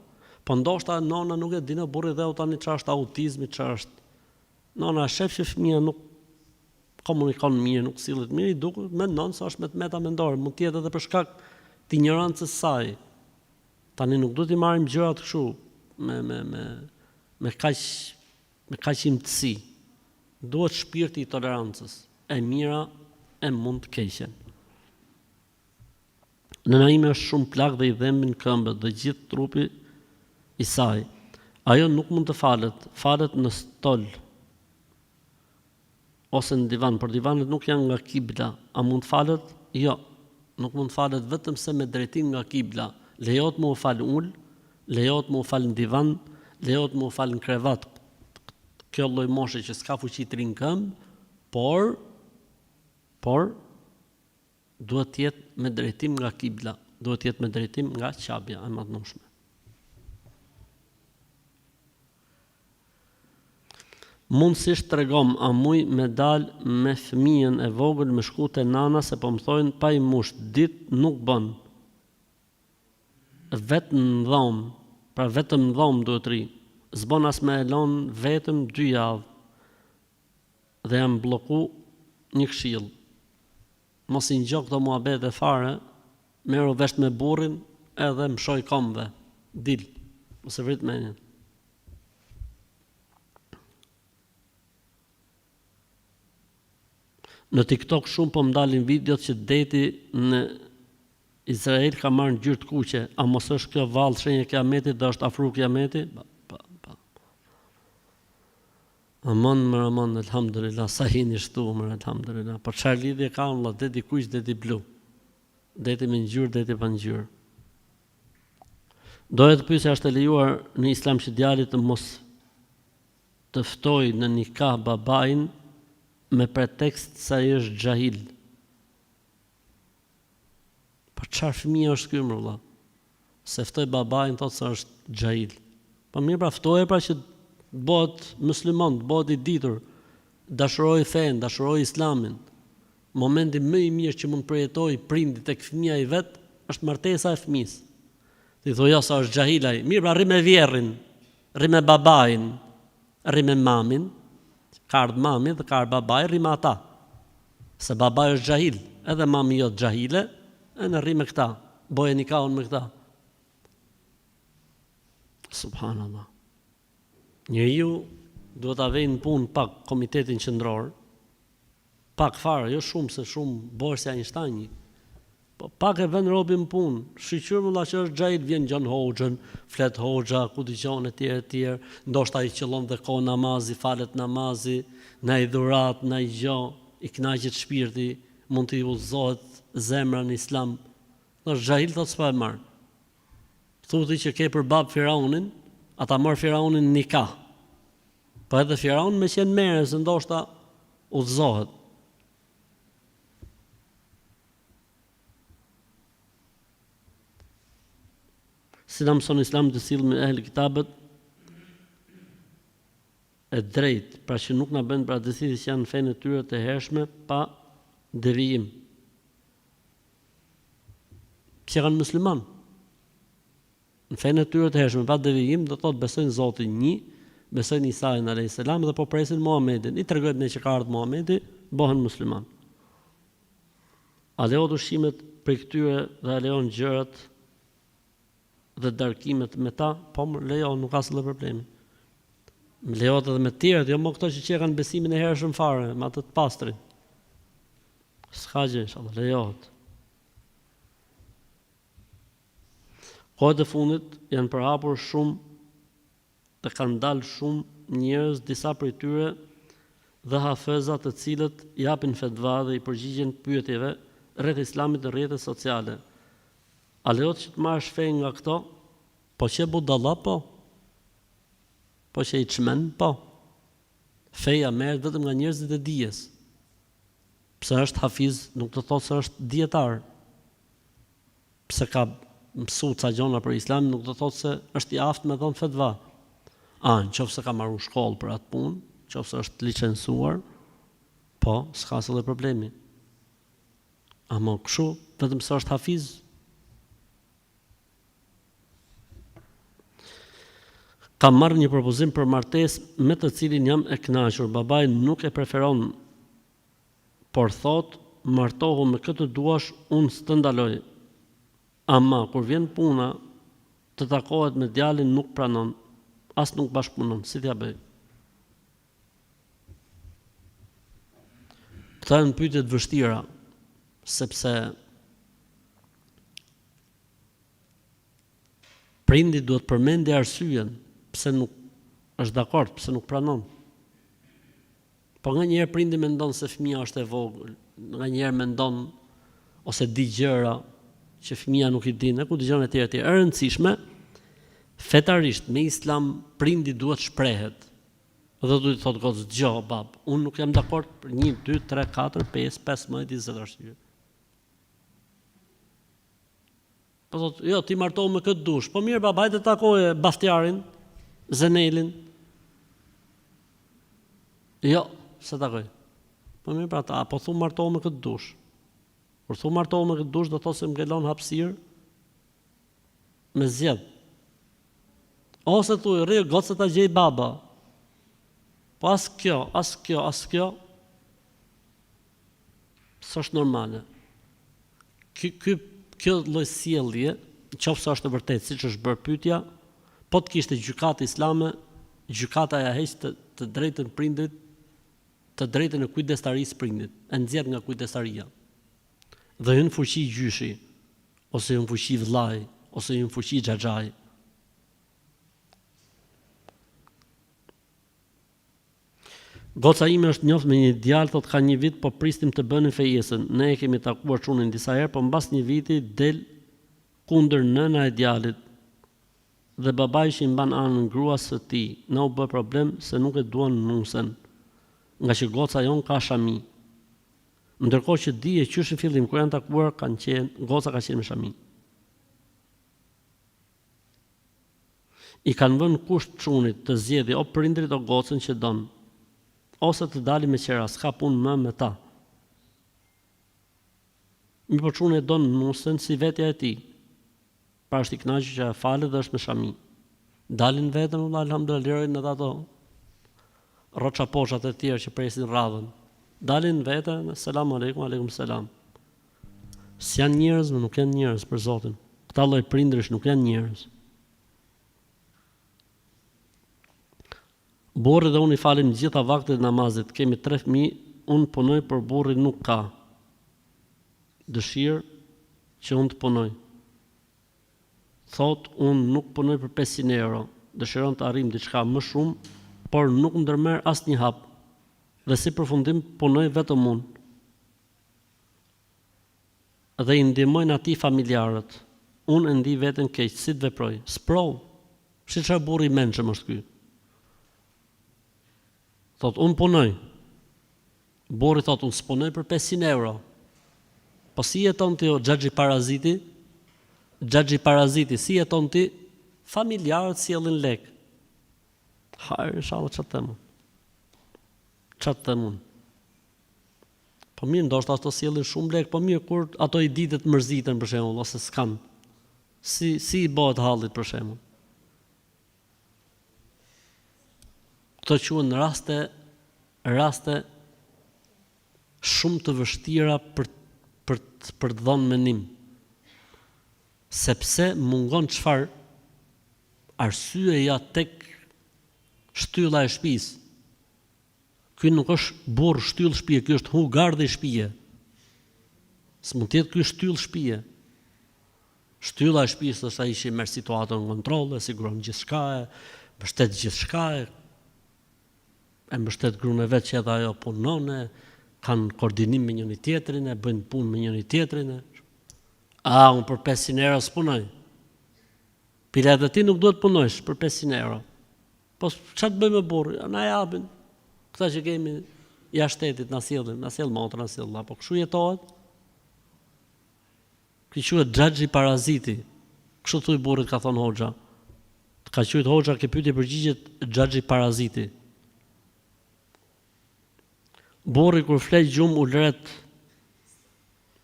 po ndoshta nona nuk e dinë burri dhe tani çfarë është autizmi, çfarë është. Nona shef që fëmia nuk komunikon mirë, nuk sillet mirë, i duket mendon se është me tmeta mendore, mund të jetë edhe për shkak të ignorancës së saj. Tani nuk duhet i marrim gjërat kështu me kaq imtësi. Duhet shpirti i tolerancës, e mira e mund të keqen. Nëna ime është shumë plak dhe i dhembin këmbët dhe gjithë trupi i saj. Ajo nuk mund të falet në stol ose në divan, por divanet nuk janë nga kibla. A mund të falet? Jo, nuk mund të falet vetëm se me drejtim nga kibla. Lejohet më u fal ul, lejohet më u fal në divan, lejohet më u fal në krevat. Kjo lloj moshe që s'ka fuqi të rinë këmbë, por duhet të jetë me drejtim nga kibla, duhet të jetë me drejtim nga qabja e madhnueshme. Mundësisht tregom, a muj me dal me fëmijën e vogël me shku te nana se po më thojnë pa i mush, ditë nuk bën. Vetëm në dhomë, pra vetëm në dhomë duhet ri. S'bon as me elon vetëm 2 javë. Dhe jam bloku një këshill. Mos i ngjok këto muhabete fare, merru vesh me burrin edhe më shoj komve. Dil, ose vrit menjen. Në TikTok shumë po më dalin videot që deti në Izrael ka marrë në gjyrë të kuqe. A mos është kjo vallë shenjë kiametit dhe është afru kiameti? Aman, alhamdulillah, sa hini shtuar, alhamdulillah. Por çfarë lidhje ka Allah, deti kuq, deti blu. Deti me ngjyrë, deti pa ngjyrë. Doja të pyesja, është e lejuar në Islam që djali të mos të ftojë në nikah babain me pretekst se ai është xahil? Po çfarë fëmijë është ky më vëlla? Se ftoi babain thotë se është xhail. Po mirë pra ftoje pra që bëhet musliman, bëhet i ditur, dashuroj fen, dashuroj islamin. Momenti më i mirë që mund përjetoj prindi tek fëmia i vet është martesa e fëmisë. Ti thua ja sa është xhahil ai. Mirë pra rri me vjerrin, rri me babain, rri me mamin, ka ardh mami dhe ka ardh babai, rri me ata. Se babai është xhahil, edhe mami jot xhahile, e në rri me këta, boje nikahun me këta. Subhanallah. Njeriu duhet ta vejë në punë pak komitetin qendror, pak fare, jo shumë se shumë borsi Einstein. Po pak e vën robin në punë, shiqur më që është xhail, vjen gjon hoxhën, flet hoxha, ku dëgjon etj, ndoshta i qëllon dhe kohë namazi, falet namazi, na i dhurat, na i gjë, i kënaqet shpirti, mund të i udhëzohet zemra në islam. Është xhail thotë s'pa e marr. Thuti që ke për bab Firaunin, ata marr Firaunin nikah. Po edhe Firaun me qenë merë, se ndoshta udhëzohet. Si na mëson Islami të sillim me ehli kitabet e drejt, pra që nuk na bën për atë që janë fenë e tyre të hershme pa devijim. Pse kanë musliman? Në fenë e tyre të hershme pa devijim, do thotë besojnë Zotin një, besojnë Isa'in alayhis salam dhe po presin Muhamedit. I tregojnë ne që ka ardhur Muhamedi, bëhen musliman. A lejo ushimet për këtyre dhe a lejon gjërat dhe darkimet me ta? Po më lejo, nuk ka asnjë problem. Më lejohet edhe me të tjerët, jo më këto që kanë besimin e hershëm fare, me atë të pastrin. S'ka gjë, inshallah, lejohet. Kohët e fundit janë përhapur shumë dhe kanë dalë shumë njerëz, disa prej tyre dhe hafeza të cilët japin fetva dhe i përgjigjen pyetjeve rreth islamit në rrjetet sociale. A lejohet që të marrësh fe nga këto? Po që budalla po? Po që i çmen po? Feja merret vetëm nga njerëzit e dijes. Pse është hafiz, nuk do të thotë se është dietar. Pse ka mësuar ca gjëra për Islamin, nuk do të thotë se është i aftë me dhënë fetva. Nëse ka marrë shkollë për atë punë, nëse është licencuar, po, s'ka asnjë problemi. Ama kështu, vetëm se është hafiz. Kam marrë një propozim për martesë me të cilin jam e kënaqur. Babai nuk e preferon, por thot, martohu me këtë duash, unë s'të ndaloj. Ama kur vjen puna të takohet me djalin nuk pranon, as nuk bashkëpunon, si t'ja bëj? Këta janë pyetje të vështira, sepse prindi duhet përmendi arsyeën pse nuk është dakord, pse nuk pranon. Po nganjëherë prindi mendon se fëmia është e vogël, nganjëherë mendon ose di gjëra që fëmia nuk i din, ku dëgjon etj. E rëndësishme, fetarisht me Islam prindi duhet shprehet. Dhe duhet të thotë gocë, dëgjoj bab, unë nuk jam dakord për 1, 2, 3, 4, 5, 15, 20 arsye. Po thotë, jo, ti martohu me këtë dush. Po mirë bab, hajde takoje Baftjarin, Zenelin. Jo, se takoj. Po mirë pra ta, po thu martohu me këtë dush. Kur thu martohu me këtë dush, do thotë se më ngelon hapësirë me zgjedh. Ose thuj, rri, gocë ta gjej baba. Po as kjo, s'është normale. Kjo lloj sjellje, nëse është e vërtetë siç është bërë pyetja, po të kishte gjykatë islame, gjykata ja heq të drejtën prindit, të drejtën e kujdestarisë prindit, e nxjerr nga kujdestaria. Dhe hyn fuqi gjyshi, ose hyn fuqi vllai, ose hyn fuqi xhaxhai. Goca ime është njoft me një djalë, thot ka 1 vit, po pristim të bënin fejesën. Ne e kemi takuar çunin disa herë, po mbas 1 viti del kundër nëna e djalit. Dhe babai që i mban anën gruas së tij, na u bë problem se nuk e duan nusen, nga që goca jon ka shami. Ndërkohë që dije qysh në fillim kur janë takuar goca ka qenë me shamin. I kanë vënë kusht çunit të zgjedhë o prindrit o gocën që don, ose të dalin me qera, s'ka punë më me ta. Mi po çuni don nusën si vetja e tij. Pra është i kënaqur që falet dhe është me shami. Dalin vetën, alhamdulillah, lirojnë edhe ato rroça poshat e tjerë që presin radhën. Dalin vetën, selam aleikum, aleikum selam. S'janë njerëz, më nuk janë njerëz për Zotin. Këta lloj prindërish nuk janë njerëz. Burri dhe unë i falim gjitha vaktet namazit, kemi 3 fëmijë, unë punoj për burri nuk ka dëshirë që unë të punoj. Thot, unë nuk punoj për 500 euro, dëshiron të arrim diçka më shumë, por nuk ndërmerr asnjë hap. Dhe si përfundim punoj vetëm unë. Dhe i ndihmojnë atij familjarët. Unë e ndi veten keq, si të veproj? Sprov. Si çfarë burri i mençëm është ky? Thot, unë punoj. Burri thot, unë s'punoj për 500 euro. Po si jeton ti o xhaxhi paraziti? Xhaxhi paraziti, si jeton ti? Familjarët sjellin lek. Hajr, inshallah çfarë them. Çfarë them unë? Po mirë, ndoshta ato sjellin shumë lek, po mirë kur ato i ditët mërziten për shembull ose s'kan. Si i bëhet hallit për shembull? Këto quhen raste shumë të vështira për të dhënë menim. Sepse mungon çfarë? Arsyeja tek shtylla e shtëpisë. Ky nuk është burr shtyll shtëpie, ky është hugardh i shtëpie. S'mund të jetë ky shtyll shtëpie. Shtylla e shtëpisë është ai që merr situatën në kontroll, e siguron gjithçka, mbështet gjithçka, e mbështet gruan e vet që edhe ajo punon, kanë koordinim me njëri tjetrin, e bëjnë punë me njëri tjetrin. Unë për 500 euro s'punoj. Pila edhe ti nuk duhet punojsh për 500 euro. Po ç'a të bëjmë me burri? Na japin. Këta që kemi jashtë shtetit na sjell motor, na sjell, po kshu jetohet. Ky quhet xhaxhi paraziti. Kështu thuj burrit, ka thon hoxha. Ka thënë hoxha që pyetje përgjigjet xhaxhi paraziti. Burri kur flet gjumë u lret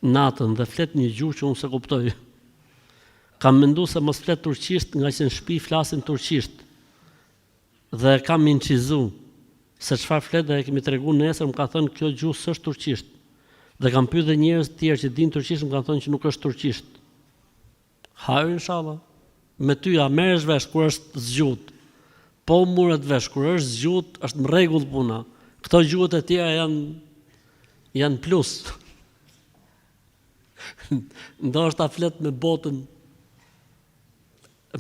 natën dhe flet një gjuhë që unë se kuptoj. Kam menduar se mos flet turqisht nga që në shtëpi flasin turqisht. Dhe kam incizu se çfarë flet dhe e kemi treguar nesër, më ka thënë kjo gjuhë s'është turqisht. Dhe kam pyetur dhe njerëz të tjerë që dinë turqisht, më kanë thënë që nuk është turqisht. Hajr inshallah. Me ty a merresh vesh kur është zgjut. Po muret vesh kur është zgjut, është në rregull puna. Këto gjuhët e tjera janë plus. Ndoshta flet me botën,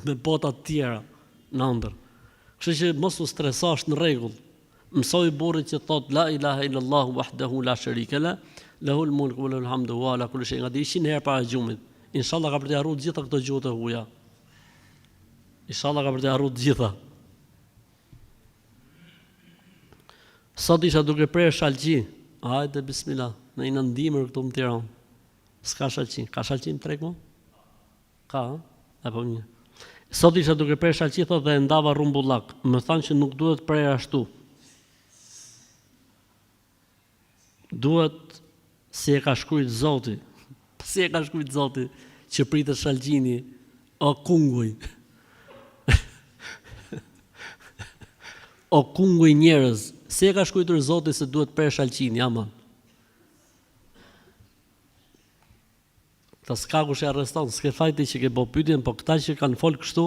me bota të tjera në ëndër. Kështu që mos u stresosh, në rregull. Mësoj burrit që thot la ilaha illallah wahdahu la sharika la, lahul mulku wa lahul hamdu wa ala kulli shay'in qadir 100 herë para gjumit. Inshallah ka për të harruar gjitha këto gjuhë të huaja. Inshallah ka për të harruar gjitha. Sot isha duke prerë shalqi. Hajde bismillah, në një ndimër këtu në Tiranë. S'ka shalqi. Ka shalqi në treg mo? Ka, apo një. Sot isha duke prerë shalqi, thot, dhe ndava rumbullak. Më thanë që nuk duhet prerë ashtu. Duhet si e ka shkruajt Zoti. Si e ka shkruajt Zoti që pritet shalqini o kunguj. O kunguj njerëz. Si e ka shkruar Zoti se duhet prerë shalqini, ama. Ta s'ka kush e arreston, s'ke fajti që ke bo pyetjen, po këta që kanë folë kështu,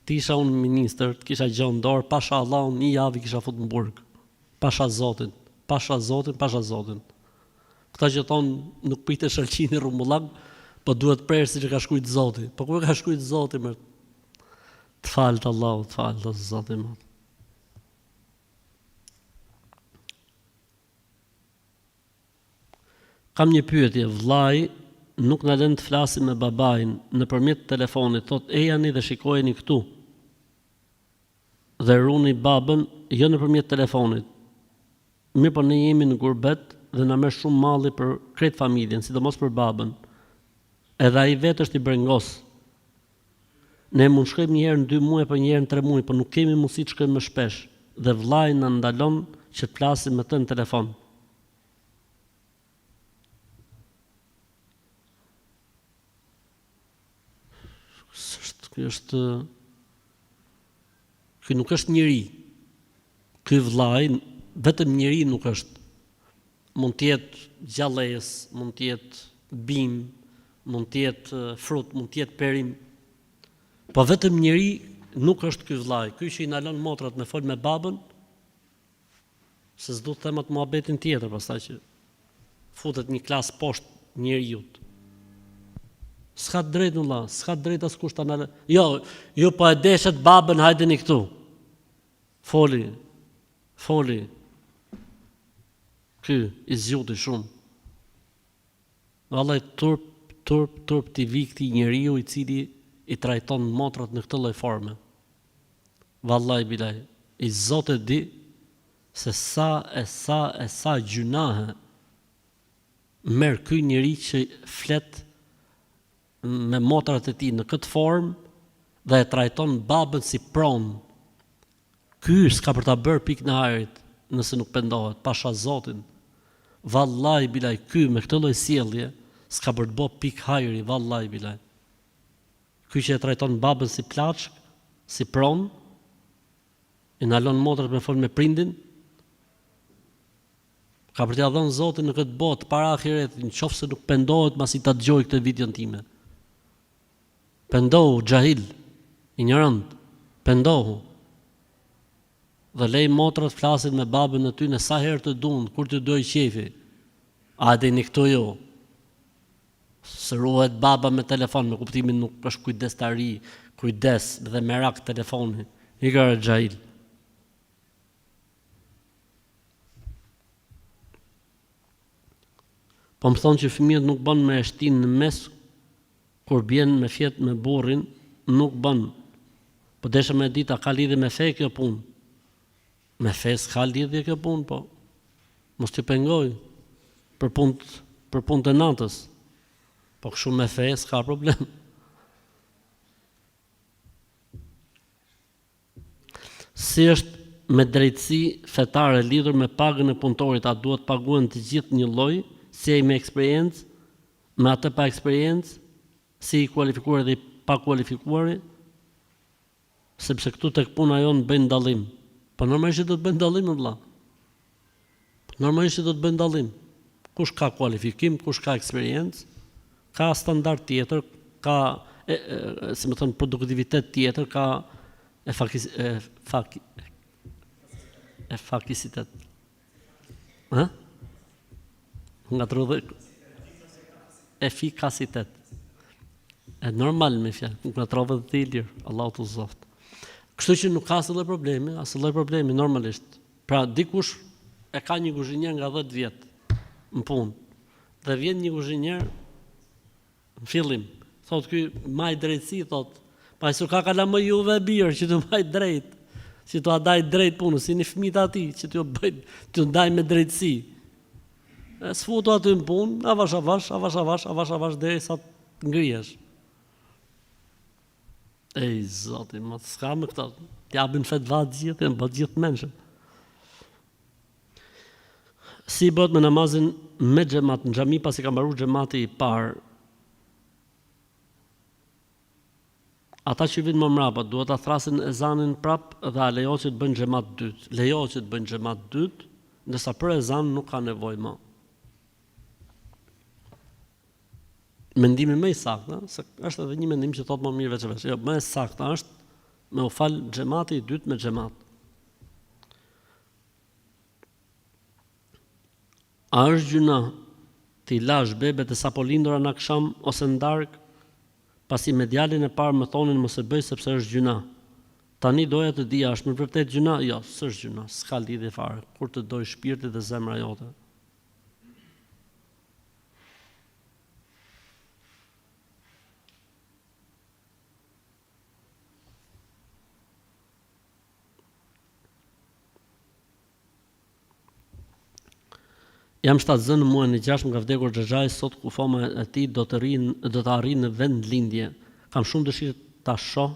ti isha unë ministër, të kisha gjonë dorë, pasha Allah, unë një javë kisha fut në burg. Pasha Zotin. Këta që thonë nuk pite shalqini rumbullak, po duhet prerë si që ka shkruajt Zoti. Po ku e ka shkruajt Zoti, më të falët Allah, të falët Zoti më. Kam një pyetje, vllai nuk na lën të flasim me babain nëpërmjet telefonit, thot ejani dhe shikojeni këtu. Dhe runi babën jo nëpërmjet telefonit. Mirë, po ne jemi në gurbet dhe na merr shumë malli për krejt familjen, sidomos për babën. Edhe ai vetë është i brengos. Ne mund shkojmë një herë në 2 muaj, për një herë në 3 muaj, por nuk kemi mundësi të shkojmë më shpesh. Dhe vllai na ndalon që të flasim me të në telefon. Ky nuk është njeri. Ky vllai vetëm njeri nuk është. Mund të jetë gjallëes, mund të jetë bim, mund të jetë frut, mund të jetë perim. Po vetëm njeri nuk është ky vllai. Ky që i na lën motrat me fol me babën, se s'du të them atë muhabetin tjetër, pastaj që futet një klas poshtë njeriu. S'ka drejt në la, s'ka drejt askush ta na. Jo, po e deshet babën, hajdeni këtu. Foli. Ky i zgjuti shumë. Vallai turp t'i vi këtij njeriu i cili i trajton motrat në këtë lloj forme. Vallai bilaj, i Zoti di se sa gjunahe merr ky njeri që flet me motrat e tij në këtë formë dhe e trajton babën si pronë. Ky s'ka për ta bërë pikë në hajrit nëse nuk pendohet, pasha Zotin. Vallai bilaj, ky me këtë lloj sjellje s'ka për të bërë pikë hajri, vallai bilaj. Ky që e trajton babën si plaçk, si pronë, i na lën motrat me fol me prindin, ka për t'ia dhënë Zotin në këtë botë para ahiretit, nëse nuk pendohet masi ta dëgjoj këtë videon time. Pendohu, xahil, ignorant, pendohu. Dhe lej motrat flasin me babën e ty në sa herë të duan, kur të doj qefi. A dini këtu jo. Sërohet baba me telefon, me kuptimin nuk është kujdestari, kujdes dhe merak telefoni. I ka xahil. Po më thonë që fëmijët nuk bën me shtin në mes, kur bjen me fjet me burrin, nuk bën. Po desha me ditë, a ka lidhje me fe kjo punë? Me fe s'ka lidhje kjo punë, po. Mos t'i pengoj për punë të natës. Po kështu me fe s'ka problem. Si është me drejtësi fetare lidhur me pagën e punëtorit, a duhet paguen të gjithë një lloj, si ai me eksperiencë, me atë pa eksperiencë, si i kualifikuar dhe i pa kualifikuar, sepse këtu tek puna jonë bëjnë dallim. Po normalisht do të bëjnë dallim vëlla. Normalisht do të bëjnë dallim. Kush ka kualifikim, kush ka eksperiencë, ka standard tjetër, ka si më thon produktivitet tjetër, ka fakisitet. Ha? Nga efikasitet. E normal me fjalë, nga trova të ilir, Allahu të zot. Kështu që nuk ka asnjë problemi normalisht. Pra dikush e ka një kuzhinier nga 10 vjet në punë. Dhe vjen një kuzhinier në fillim, thot ky maj drejtësi, thot, pa su ka kala më juve birë që të maj drejt, që të adaj drejt punës, si një fëmijë të ati, që të ndaj me drejtësi. E s'futu aty në punë, avash, deri sa të ngrihesh. Ej, Zoti, ma s'ka me këta, t'jabin fetva gjithë, e më bët gjithë menshë. Si bët me namazin me xhamat në xhami pasi ka mbaruar xhamati i parë. Ata që vinë më mrapa duhet ta thrasin ezanin prap dhe a lejohet që të bëjnë xhamat dytë. Lejohet që të bëjnë xhamat dytë, ndërsa për ezan nuk ka nevojë më. Mendimi më i saktë, se është edhe një mendim që thotë më mirë veç. Jo, më i saktë është me u fal xhamati i dytë me xhamat. A është gjuna t'i lash bebet e sapo lindura në akşam ose në darkë, pasi me djalin e parë më thonin mos e bëj sepse është gjuna. Tani doja të dija, është më vërtet gjuna? Jo, s'është gjuna, s'ka lidhje fare, kur të doj shpirti dhe zemra jote. Jam shtatzën në muajin e 6 nga vdekur Xhaxhai, sot ku fama e tij do të arrijë në vend lindje. Kam shumë dëshirë ta shoh,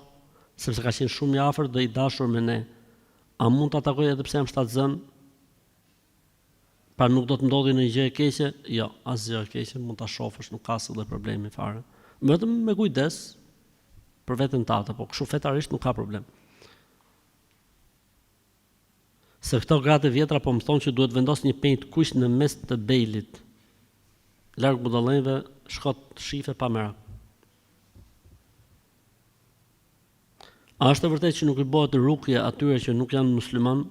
sepse ka qenë shumë i afërt dhe i dashur me ne. A mund ta takoj edhe pse jam shtatzën? Pra nuk do të ndodhi në gjë e keqe? Jo, asgjë e keqe, mund ta shohësh, nuk ka asnjë problemi fare. Vetëm me kujdes për veten tënde, po kështu fetarisht nuk ka problem. Se këto gratë vjetra po më thonë që duhet vendos një penjë të kuq në mes të bejlit, larg budallenjve, shkot shife pa merak. A është e vërtetë që nuk i bëhet rukje atyre që nuk janë musliman?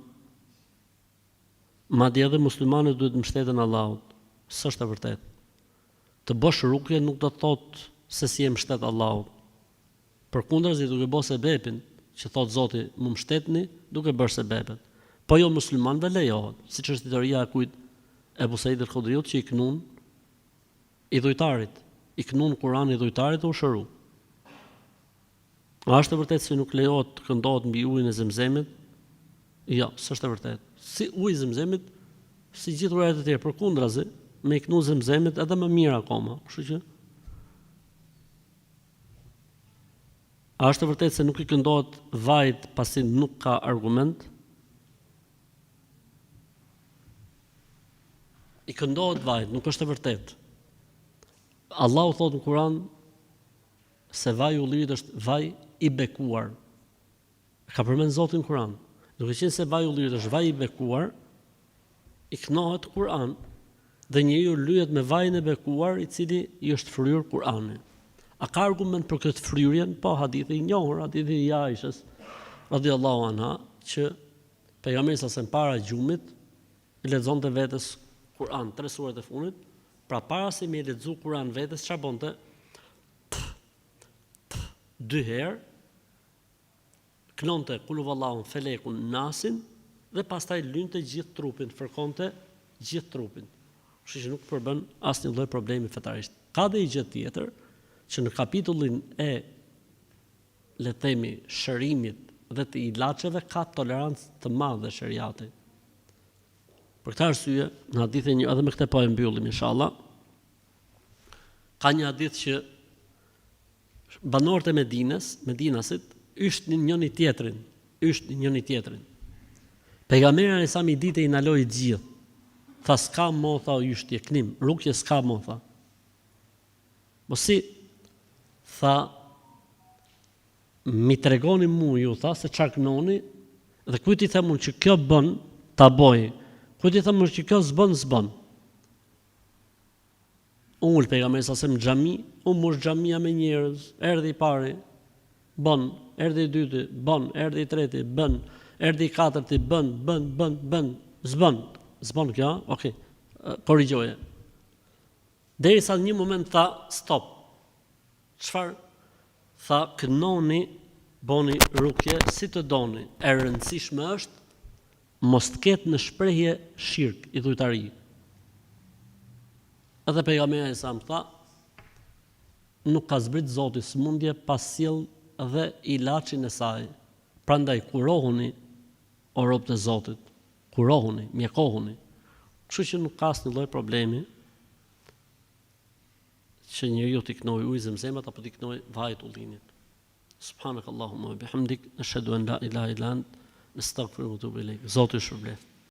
Madje edhe muslimanët duhet mbështeten Allahut. S'është e vërtetë. Të bësh rukje nuk do të thotë se si e mbështet Allahut. Përkundrazi duke bërë sebepin, që thot Zoti, më mbështetni duke bërë sebepet. Po jo muslimanëve lejohet, siç është historia e kujt Ebu Said el-Khudriut që i knun i dhujtarit, i knun Kur'anin i dhujtarit u shëru. A është e vërtetë se nuk lejohet të këndohet mbi ujin e Zemzemit? Jo, s'është e vërtetë. Si uji i Zemzemit, si gjithë ujat e tjerë, përkundrazi, me i knu Zemzemit edhe më mirë akoma. Kështu që a është e vërtetë se nuk i këndohet vajt pasi nuk ka argument? I këndohet vajt, nuk është e vërtetë. Allahu thotë në Kur'an se vaji i ullirit është vaj i bekuar. Ka përmend Zoti në Kur'an. Duke qenë se vaji i ullirit është vaj i bekuar, i kënohet Kur'an dhe njeriu lyhet me vajin e bekuar i cili i është fryrë Kur'ani. A ka argument për këtë fryrjen? Po, hadithi i njohur, hadithi i Aishës radhiyallahu anha, që pejgamberi sa para gjumit i lexonte vetes Kur'an 3 surat e fundit, pra para se me lexu Kur'an vetes çfarë bonte? 2 herë knonte kul huwallahu felekun nasin dhe pastaj lynte gjithë trupin, fërkonte gjithë trupin. Kështu që nuk përbën asnjë lloj problemi fetarisht. Ka dhe një gjë tjetër që në kapitullin e le të themi shërimit dhe të ilaçeve ka tolerancë të madhe shariati. Për këtë arsye, në hadithin edhe me këtë po e mbyllim inshallah. Ka një hadith që banorët e Medinasit yshtnin njëri tjetrin. Pejgamberi sa mi ditë i naloi gjithë. Tha s'ka mo, tha yshtje, knim, rukje s'ka mo, tha. Po si, tha, mi tregoni mu ju, tha, se çfarë knoni, dhe kujt i themun që kjo bën, ta boj. Kujt i themun që kjo s'bën. Unë pejgamberi sa në xhami, mush xhamia me njerëz, erdhi i pari, bën, erdhi i dyti, bën, erdhi i treti, bën, erdhi i katërti, bën, s'bën kjo, okay. Korrigjoje. Derisa në një moment tha stop. Çfarë? Tha kënoni, boni rukje si të doni. E rëndësishme është mos të ketë në shprehje shirk i dhujtari. Edhe pejgamberi sa më tha, nuk ka zbrit Zoti smundje pas sjell dhe ilaçin e saj. Prandaj kurohuni o robët e Zotit. Kurohuni, mjekohuni. Kështu që nuk ka asnjë lloj problemi që njeriu t'i knojë ujë Zemzemat apo t'i knojë vajit ullinit. Subhanakallahumma wa bihamdik, nashhadu an la ilaha illa ant, nastaghfiruka wa natubu ilayk. Zoti ju shpërblet.